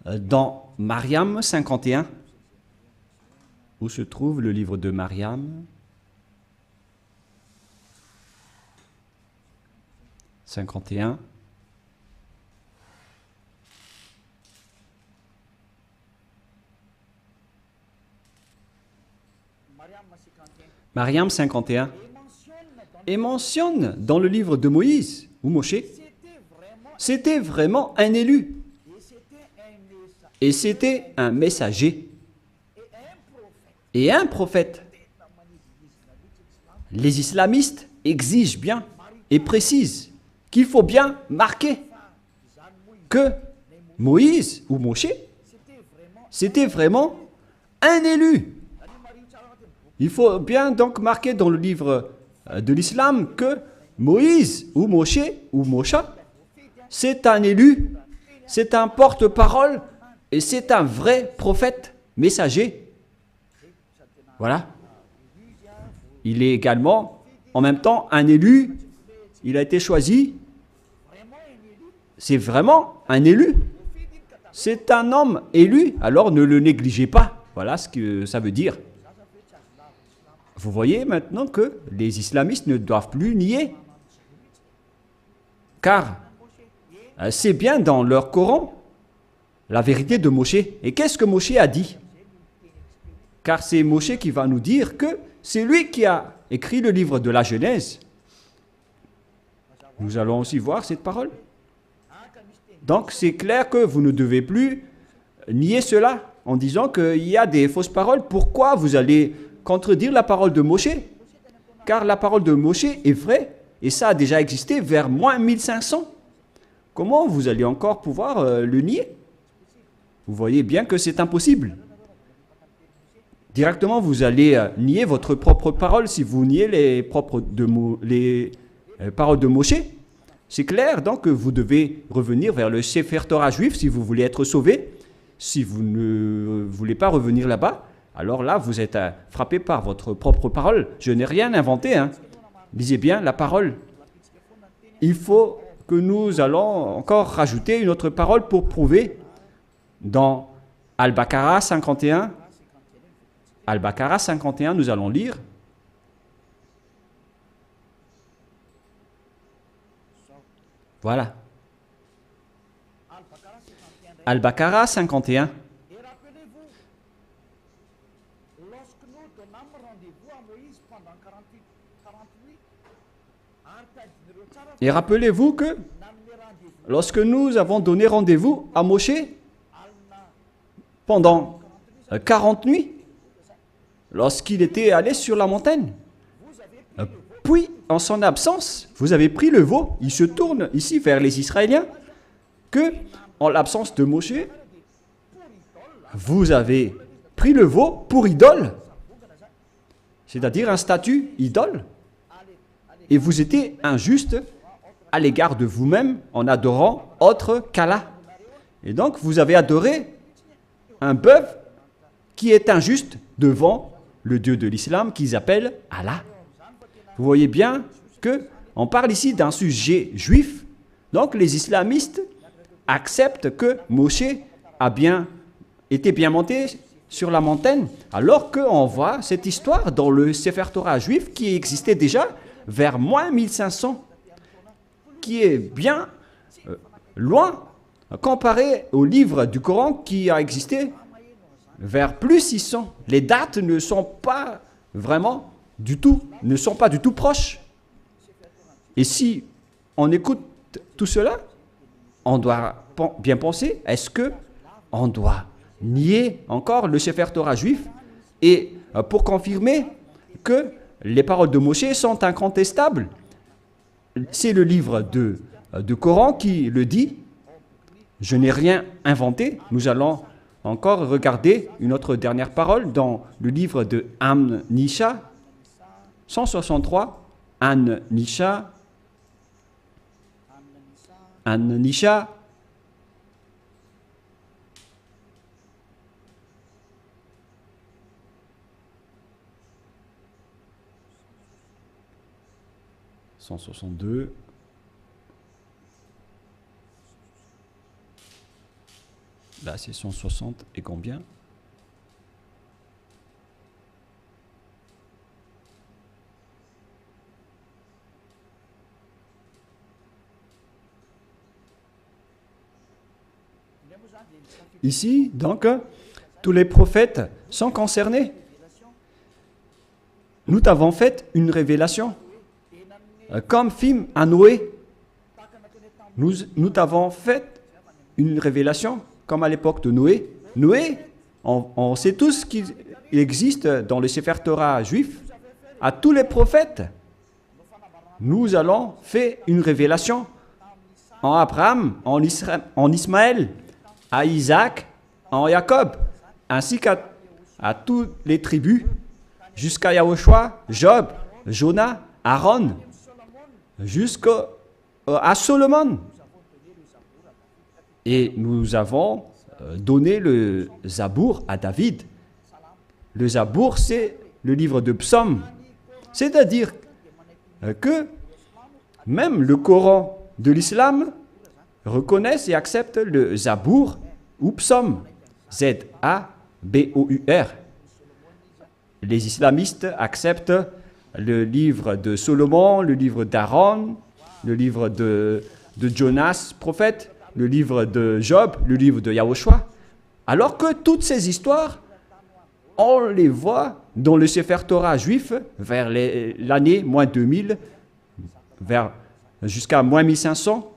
dans Mariam 51. Où se trouve le livre de Mariam 51. Mariam 51. Et mentionne dans le livre de Moïse ou Moshe, c'était vraiment un élu. Et c'était un messager. Et un prophète. Les islamistes exigent bien et précisent qu'il faut bien marquer que Moïse ou Moshe c'était vraiment un élu. Il faut bien donc marquer dans le livre de l'islam que Moïse ou Moshe ou Mosha, c'est un élu, c'est un porte-parole et c'est un vrai prophète, messager. Voilà. Il est également en même temps un élu, il a été choisi. C'est vraiment un élu. C'est un homme élu, alors ne le négligez pas. Voilà ce que ça veut dire. Vous voyez maintenant que les islamistes ne doivent plus nier. Car c'est bien dans leur Coran la vérité de Moshe. Et qu'est-ce que Moshe a dit? Car c'est Moshe qui va nous dire que c'est lui qui a écrit le livre de la Genèse. Nous allons aussi voir cette parole. Donc c'est clair que vous ne devez plus nier cela en disant qu'il y a des fausses paroles. Pourquoi vous allez contredire la parole de Moshe? Car la parole de Moshe est vraie et ça a déjà existé vers moins 1500. Comment vous allez encore pouvoir le nier? Vous voyez bien que c'est impossible. Directement, vous allez nier votre propre parole si vous niez les paroles de Moshe. C'est clair, donc vous devez revenir vers le Sefer Torah juif si vous voulez être sauvé. Si vous ne voulez pas revenir là-bas, alors là, vous êtes frappé par votre propre parole. Je n'ai rien inventé. Lisez bien la parole. Il faut que nous allons encore rajouter une autre parole pour prouver dans Al-Baqarah 51. Al-Baqarah 51, nous allons lire. Voilà. Al-Baqarah 51. Et rappelez-vous, lorsque nous donnâmes rendez-vous à Moïse pendant 48 Et rappelez-vous que lorsque nous avons donné rendez-vous à Moshe pendant 40 nuits, lorsqu'il était allé sur la montagne, puis en son absence, vous avez pris le veau. Il se tourne ici vers les Israéliens que, en l'absence de Moshe, vous avez pris le veau pour idole, c'est-à-dire un statut idole, et vous étiez injuste à l'égard de vous-même en adorant autre qu'Allah. Et donc, vous avez adoré un bœuf qui est injuste devant le Dieu de l'islam qu'ils appellent Allah. Vous voyez bien qu'on parle ici d'un sujet juif. Donc, les islamistes acceptent que Moshe était bien monté sur la montagne, alors qu'on voit cette histoire dans le Sefer Torah juif qui existait déjà vers moins 1500, qui est bien loin comparé au livre du Coran qui a existé vers plus 600. Les dates ne sont pas vraiment du tout, ne sont pas du tout proches. Et si on écoute tout cela, on doit bien penser, est-ce que on doit nier encore le Sefer Torah juif et pour confirmer que les paroles de Moshe sont incontestables? C'est le livre de Coran qui le dit. Je n'ai rien inventé. Nous allons encore regarder une autre dernière parole dans le livre de An-Nisha 163. An-Nisha 162. Là, c'est 160 et combien? Ici, donc, tous les prophètes sont concernés. Nous t'avons fait une révélation. Comme film à Noé, nous t'avons fait une révélation, comme à l'époque de Noé. Noé, on sait tous qu'il existe dans le Sefer Torah juif, à tous les prophètes, nous allons faire une révélation en Abraham, en Ismaël, à Isaac, en Jacob. ainsi à toutes les tribus, jusqu'à Yahushua, Job, Jonah, Aaron, jusqu'à Solomon. Et nous avons donné le Zabour à David. Le Zabour, c'est le livre de psaumes. C'est-à-dire que même le Coran de l'islam reconnaissent et acceptent le Zabour ou psaume, Z-A-B-O-U-R. Les islamistes acceptent le livre de Solomon, le livre d'Aaron, le livre de Jonas, prophète, le livre de Job, le livre de Yahushua. Alors que toutes ces histoires, on les voit dans le Sefer Torah juif vers l'année moins 2000, jusqu'à moins 1500.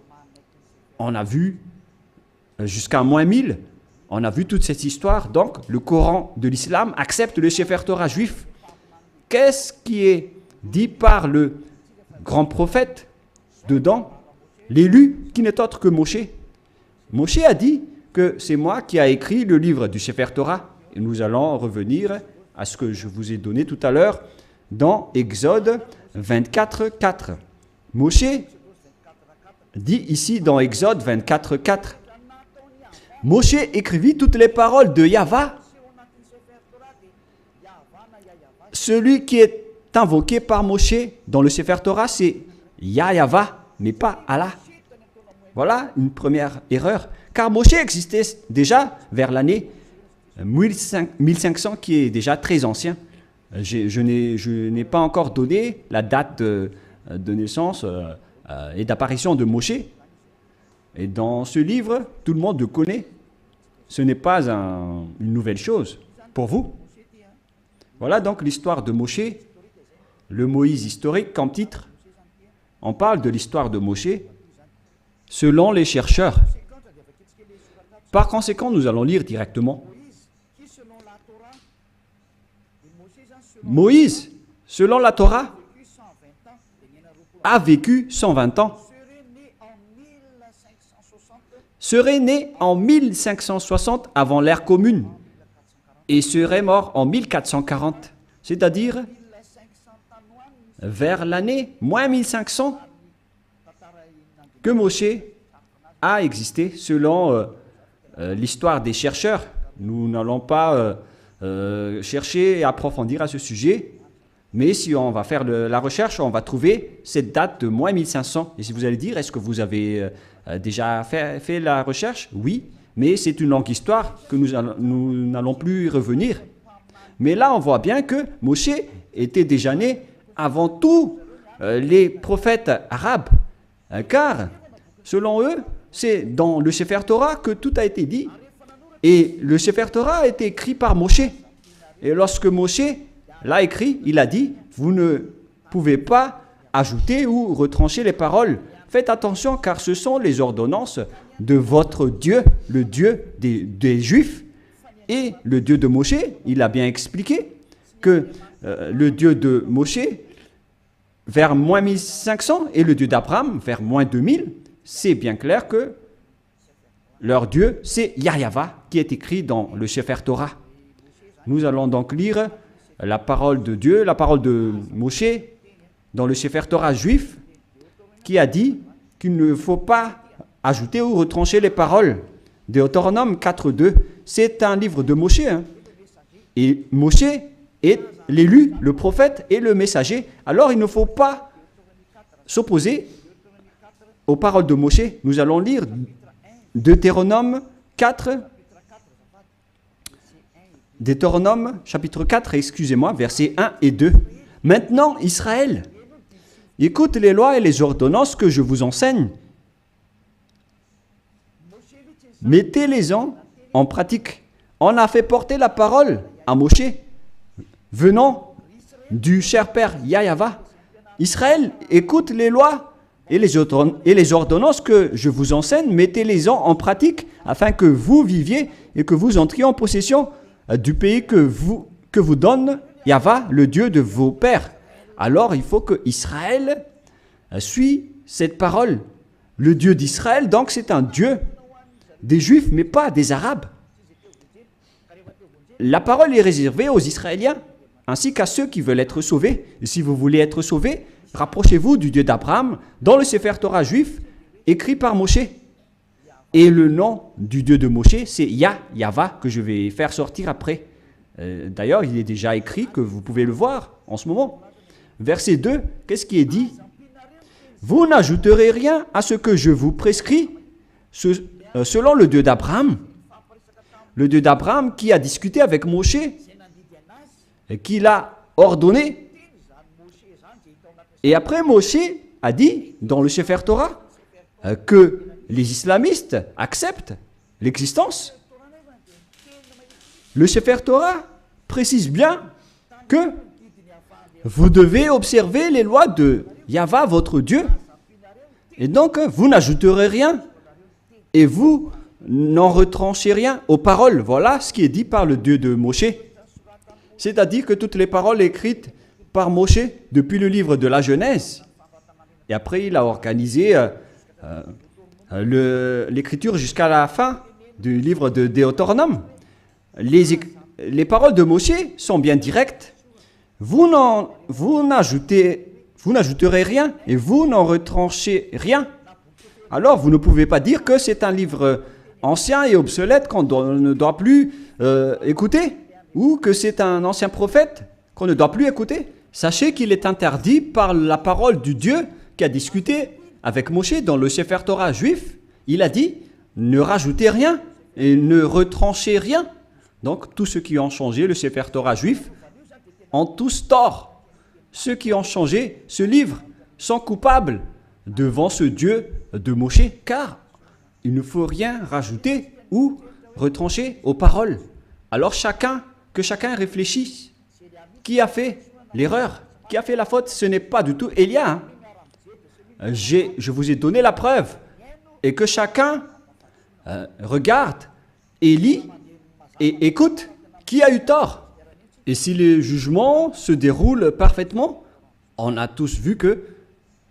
On a vu jusqu'à moins 1000. On a vu toute cette histoire. Donc, le Coran de l'islam accepte le Sefer Torah juif. Qu'est-ce qui est dit par le grand prophète dedans? L'élu qui n'est autre que Moshe. Moshe a dit que c'est moi qui a écrit le livre du Sefer Torah. Et nous allons revenir à ce que je vous ai donné tout à l'heure dans Exode 24, 4. Moshe dit ici dans Exode 24, 4. Moshe écrivit toutes les paroles de Yahva. Celui qui est invoqué par Moshe dans le Sefer Torah, c'est Yahva, mais pas Allah. Voilà une première erreur. Car Moshe existait déjà vers l'année 1500, qui est déjà très ancien. Je n'ai pas encore donné la date de naissance et d'apparition de Moshe. Et dans ce livre, tout le monde le connaît. Ce n'est pas une nouvelle chose pour vous. Voilà donc l'histoire de Moshe, le Moïse historique comme titre. On parle de l'histoire de Moshe selon les chercheurs. Par conséquent, nous allons lire directement. Moïse, selon la Torah, a vécu 120 ans. Serait né en 1560 avant l'ère commune et serait mort en 1440, c'est-à-dire vers l'année moins 1500 que Moshe a existé selon l'histoire des chercheurs. Nous n'allons pas chercher et approfondir à ce sujet, mais si on va faire la recherche, on va trouver cette date de moins 1500. Et si vous allez dire, est-ce que vous avez déjà fait la recherche? Oui, mais c'est une longue histoire que nous n'allons plus y revenir. Mais là, on voit bien que Moshe était déjà né avant tous les prophètes arabes, car selon eux, c'est dans le Sefer Torah que tout a été dit. Et le Sefer Torah a été écrit par Moshe. Et lorsque Moshe l'a écrit, il a dit, vous ne pouvez pas ajouter ou retrancher les paroles. Faites attention car ce sont les ordonnances de votre Dieu, le Dieu des Juifs. Et le Dieu de Moshe, il a bien expliqué que le Dieu de Moshe, vers moins 1500, et le Dieu d'Abraham, vers moins 2000, c'est bien clair que leur Dieu, c'est Yahva, qui est écrit dans le Sefer Torah. Nous allons donc lire la parole de Dieu, la parole de Moshe, dans le Sefer Torah juif, qui a dit qu'il ne faut pas ajouter ou retrancher les paroles. Deutéronome 4.2, c'est un livre de Moshe. Et Moshe est l'élu, le prophète et le messager. Alors il ne faut pas s'opposer aux paroles de Moshe. Nous allons lire Deutéronome 4, Deutéronome chapitre 4, excusez-moi, versets 1 et 2. Maintenant, Israël, écoute les lois et les ordonnances que je vous enseigne. Mettez-les-en en pratique. On a fait porter la parole à Moshe, venant du cher père Yahva. Israël, écoute les lois et les ordonnances que je vous enseigne, mettez-les-en en pratique afin que vous viviez et que vous entriez en possession du pays que vous donne Yahva, le Dieu de vos pères. Alors il faut que Israël suit cette parole. Le Dieu d'Israël, donc c'est un Dieu des Juifs, mais pas des Arabes. la parole est réservée aux Israéliens, ainsi qu'à ceux qui veulent être sauvés. Et si vous voulez être sauvés, rapprochez-vous du Dieu d'Abraham dans le Sefer Torah juif, écrit par Moshe. Et le nom du Dieu de Moshe, c'est Yahva, que je vais faire sortir après. D'ailleurs, il est déjà écrit, que vous pouvez le voir en ce moment. Verset 2, qu'est-ce qui est dit? Vous n'ajouterez rien à ce que je vous prescris, selon le Dieu d'Abraham. Le Dieu d'Abraham qui a discuté avec Moshe, et qui l'a ordonné. Et après, Moshe a dit, dans le Sefer Torah, que les islamistes acceptent l'existence. Le Sefer Torah précise bien que vous devez observer les lois de Yahva, votre Dieu. Et donc, vous n'ajouterez rien. Et vous n'en retranchez rien aux paroles. Voilà ce qui est dit par le Dieu de Moshe. C'est-à-dire que toutes les paroles écrites par Moshe depuis le livre de la Genèse. Et après, il a organisé l'écriture jusqu'à la fin du livre de Deutéronome. Les paroles de Moshe sont bien directes. Vous n'ajouterez rien et vous n'en retranchez rien. Alors, vous ne pouvez pas dire que c'est un livre ancien et obsolète qu'on ne doit plus écouter, ou que c'est un ancien prophète qu'on ne doit plus écouter. Sachez qu'il est interdit par la parole du Dieu qui a discuté avec Moshe dans le Sefer Torah juif. Il a dit, ne rajoutez rien et ne retranchez rien. Donc, tous ceux qui ont changé le Sefer Torah juif ont tous tort. Ceux qui ont changé ce livre sont coupables devant ce Dieu de Moshe, car il ne faut rien rajouter ou retrancher aux paroles. Alors que chacun réfléchisse. Qui a fait l'erreur? Qui a fait la faute? Ce n'est pas du tout Élia. Je vous ai donné la preuve. Et que chacun regarde et lit et écoute qui a eu tort. Et si les jugements se déroulent parfaitement, on a tous vu que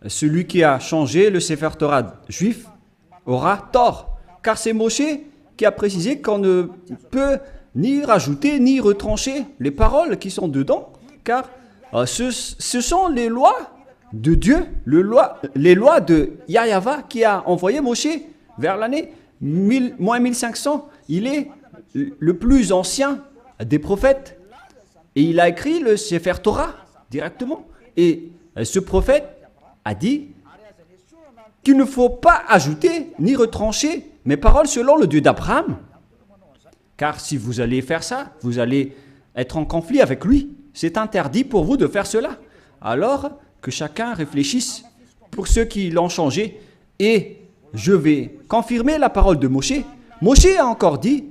celui qui a changé le Sefer Torah juif aura tort. Car c'est Moshe qui a précisé qu'on ne peut ni rajouter ni retrancher les paroles qui sont dedans. Car ce sont les lois de Dieu, les lois de Yahva qui a envoyé Moshe vers l'année moins 1500. Il est le plus ancien des prophètes. Et il a écrit le Sefer Torah directement. Et ce prophète a dit qu'il ne faut pas ajouter ni retrancher mes paroles selon le Dieu d'Abraham. Car si vous allez faire ça, vous allez être en conflit avec lui. C'est interdit pour vous de faire cela. Alors que chacun réfléchisse pour ceux qui l'ont changé. Et je vais confirmer la parole de Moshe. Moshe a encore dit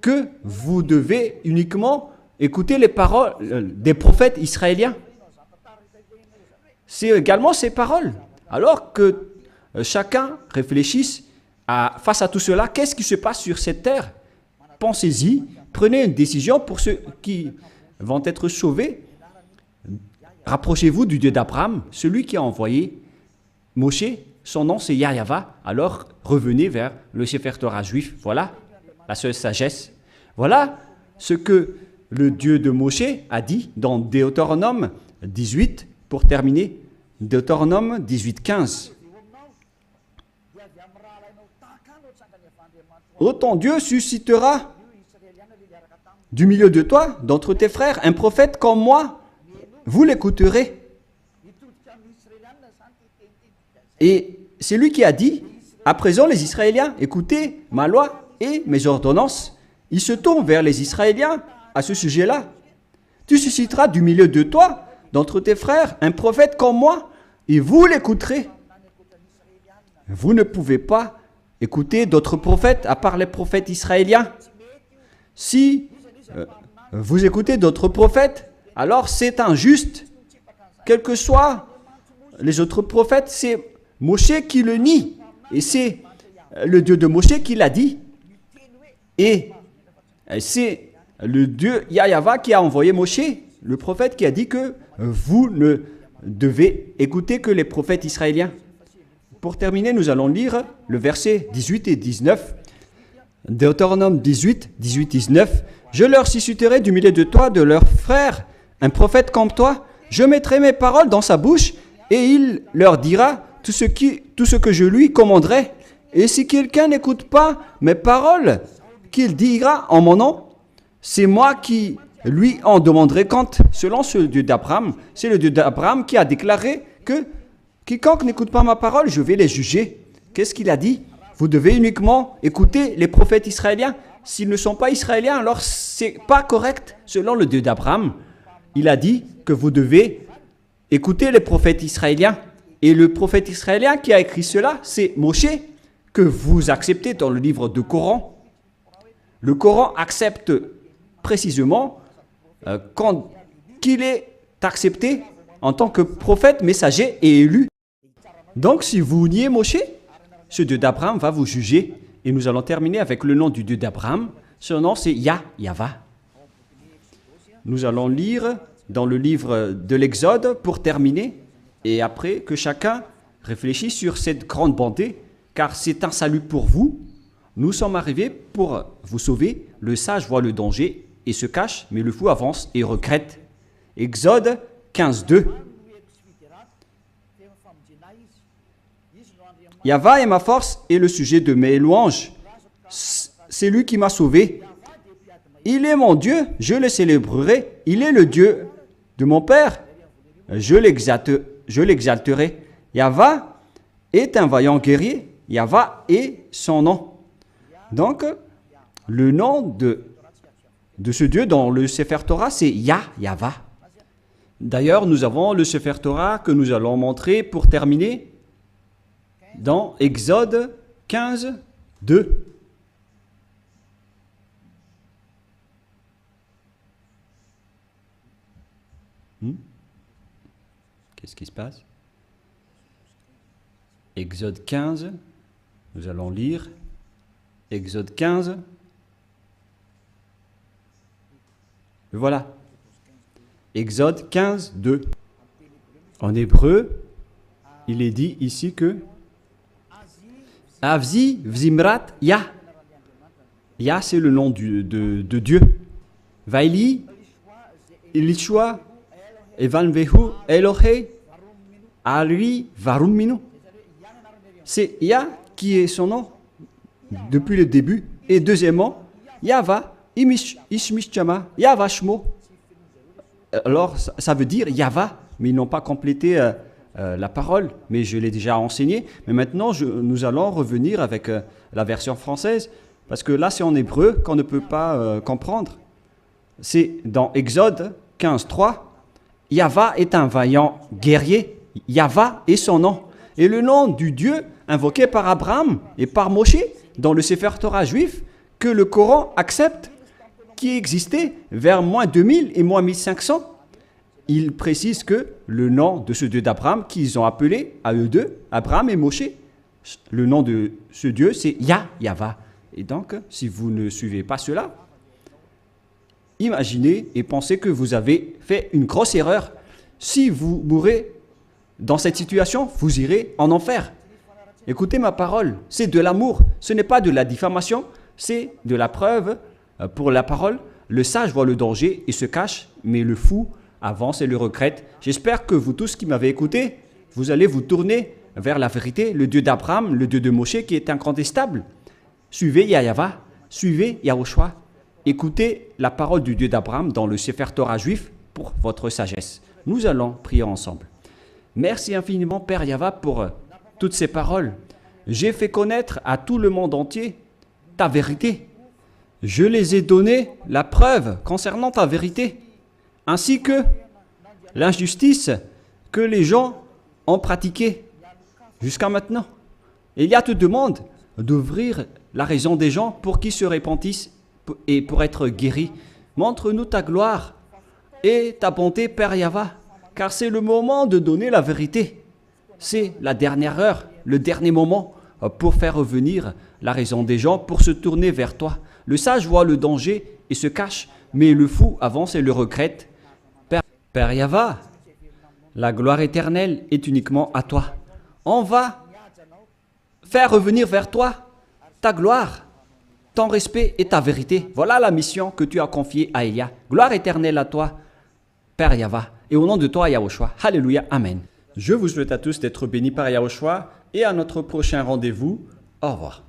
que vous devez uniquement écouter les paroles des prophètes israéliens. C'est également ces paroles. Alors que chacun réfléchisse face à tout cela, qu'est-ce qui se passe sur cette terre? Pensez-y, prenez une décision pour ceux qui vont être sauvés. Rapprochez-vous du Dieu d'Abraham, celui qui a envoyé Moshe. Son nom c'est Yahva. Alors revenez vers le Sefer Torah juif. Voilà la seule sagesse. Voilà ce que le Dieu de Moshe a dit dans Deutéronome 18, pour terminer. Deutéronome 18, 15. Ô ton Dieu suscitera du milieu de toi, d'entre tes frères, un prophète comme moi. Vous l'écouterez. Et c'est lui qui a dit, à présent les Israéliens, écoutez ma loi et mes ordonnances. Il se tourne vers les Israéliens à ce sujet-là. Tu susciteras du milieu de toi, d'entre tes frères, un prophète comme moi, et vous l'écouterez. Vous ne pouvez pas écouter d'autres prophètes à part les prophètes israéliens. Si vous écoutez d'autres prophètes, alors c'est injuste. Quels que soient les autres prophètes, c'est Moshe qui le nie. Et c'est le Dieu de Moshe qui l'a dit. Et c'est le Dieu Yahva qui a envoyé Moshe, le prophète, qui a dit que vous ne devez écouter que les prophètes israéliens. Pour terminer, nous allons lire le verset 18 et 19 Deutéronome 18, 18, 19. Je leur susciterai du milieu de toi, de leurs frères, un prophète comme toi. Je mettrai mes paroles dans sa bouche et il leur dira tout ce que je lui commanderai. Et si quelqu'un n'écoute pas mes paroles qu'il dira en mon nom, c'est moi qui lui en demanderai compte. Selon ce Dieu d'Abraham, c'est le Dieu d'Abraham qui a déclaré que quiconque n'écoute pas ma parole, je vais les juger. Qu'est-ce qu'il a dit? Vous devez uniquement écouter les prophètes israéliens. S'ils ne sont pas israéliens, alors c'est pas correct. Selon le Dieu d'Abraham, il a dit que vous devez écouter les prophètes israéliens. Et le prophète israélien qui a écrit cela, c'est Moshe, que vous acceptez dans le livre du Coran. Le Coran accepte précisément qu'il est accepté en tant que prophète, messager et élu. Donc si vous niez Moshe, ce Dieu d'Abraham va vous juger. Et nous allons terminer avec le nom du Dieu d'Abraham. Son nom c'est Yahva. Nous allons lire dans le livre de l'Exode pour terminer. Et après que chacun réfléchisse sur cette grande bonté, car c'est un salut pour vous. Nous sommes arrivés pour vous sauver. Le sage voit le danger et se cache, mais le fou avance et regrette. Exode 15, 2. Yahva est ma force et le sujet de mes louanges. C'est lui qui m'a sauvé. Il est mon Dieu, je le célébrerai. Il est le Dieu de mon Père. Je l'exalterai. Yahva est un vaillant guerrier. Yahva est son nom. Donc, le nom de ce Dieu dans le Sefer Torah, c'est Yahva. D'ailleurs, nous avons le Sefer Torah que nous allons montrer pour terminer dans Exode 15, 2. Qu'est-ce qui se passe? Exode 15, nous allons lire Exode 15. Voilà. Exode 15, 2. En hébreu, il est dit ici que Avzi Vzimrat Yah. Yah, c'est le nom de Dieu. Vaili, Ilishua, Evanvehu, Elohe, Ari, Varuminu. C'est Yah qui est son nom depuis le début. Et deuxièmement, Yahva, Ishmishchama, Yahva Shmo. Alors, ça veut dire Yahva, mais ils n'ont pas complété la parole, mais je l'ai déjà enseigné. Mais maintenant, nous allons revenir avec la version française, parce que là, c'est en hébreu qu'on ne peut pas comprendre. C'est dans Exode 15, 3. Yahva est un vaillant guerrier. Yahva est son nom. Et le nom du Dieu invoqué par Abraham et par Moshe dans le Sefer Torah juif, que le Coran accepte, qui existait vers moins 2000 et moins 1500. Il précise que le nom de ce Dieu d'Abraham, qu'ils ont appelé à eux deux, Abraham et Moshe, le nom de ce Dieu, c'est Yahva. Et donc, si vous ne suivez pas cela, imaginez et pensez que vous avez fait une grosse erreur. Si vous mourrez dans cette situation, vous irez en enfer. Écoutez ma parole, c'est de l'amour, ce n'est pas de la diffamation, c'est de la preuve pour la parole. Le sage voit le danger et se cache, mais le fou avance et le regrette. J'espère que vous tous qui m'avez écouté, vous allez vous tourner vers la vérité, le Dieu d'Abraham, le Dieu de Moshe qui est incontestable. Suivez Yahva, suivez Yahushua. Écoutez la parole du Dieu d'Abraham dans le Sefer Torah juif pour votre sagesse. Nous allons prier ensemble. Merci infiniment Père Yahva pour toutes ces paroles. J'ai fait connaître à tout le monde entier ta vérité. Je les ai donné la preuve concernant ta vérité, ainsi que l'injustice que les gens ont pratiquée jusqu'à maintenant. Elia te demande d'ouvrir la raison des gens pour qu'ils se repentissent et pour être guéris. Montre-nous ta gloire et ta bonté, Père Yahva, car c'est le moment de donner la vérité. C'est la dernière heure, le dernier moment pour faire revenir la raison des gens, pour se tourner vers toi. Le sage voit le danger et se cache, mais le fou avance et le regrette. Père Yahva, la gloire éternelle est uniquement à toi. On va faire revenir vers toi ta gloire ton respect et ta vérité. Voilà la mission que tu as confiée à Elia. Gloire éternelle à toi, Père Yahweh. Et au nom de toi, Yahushua. Alléluia. Amen. Je vous souhaite à tous d'être bénis par Yahushua et à notre prochain rendez-vous. Au revoir.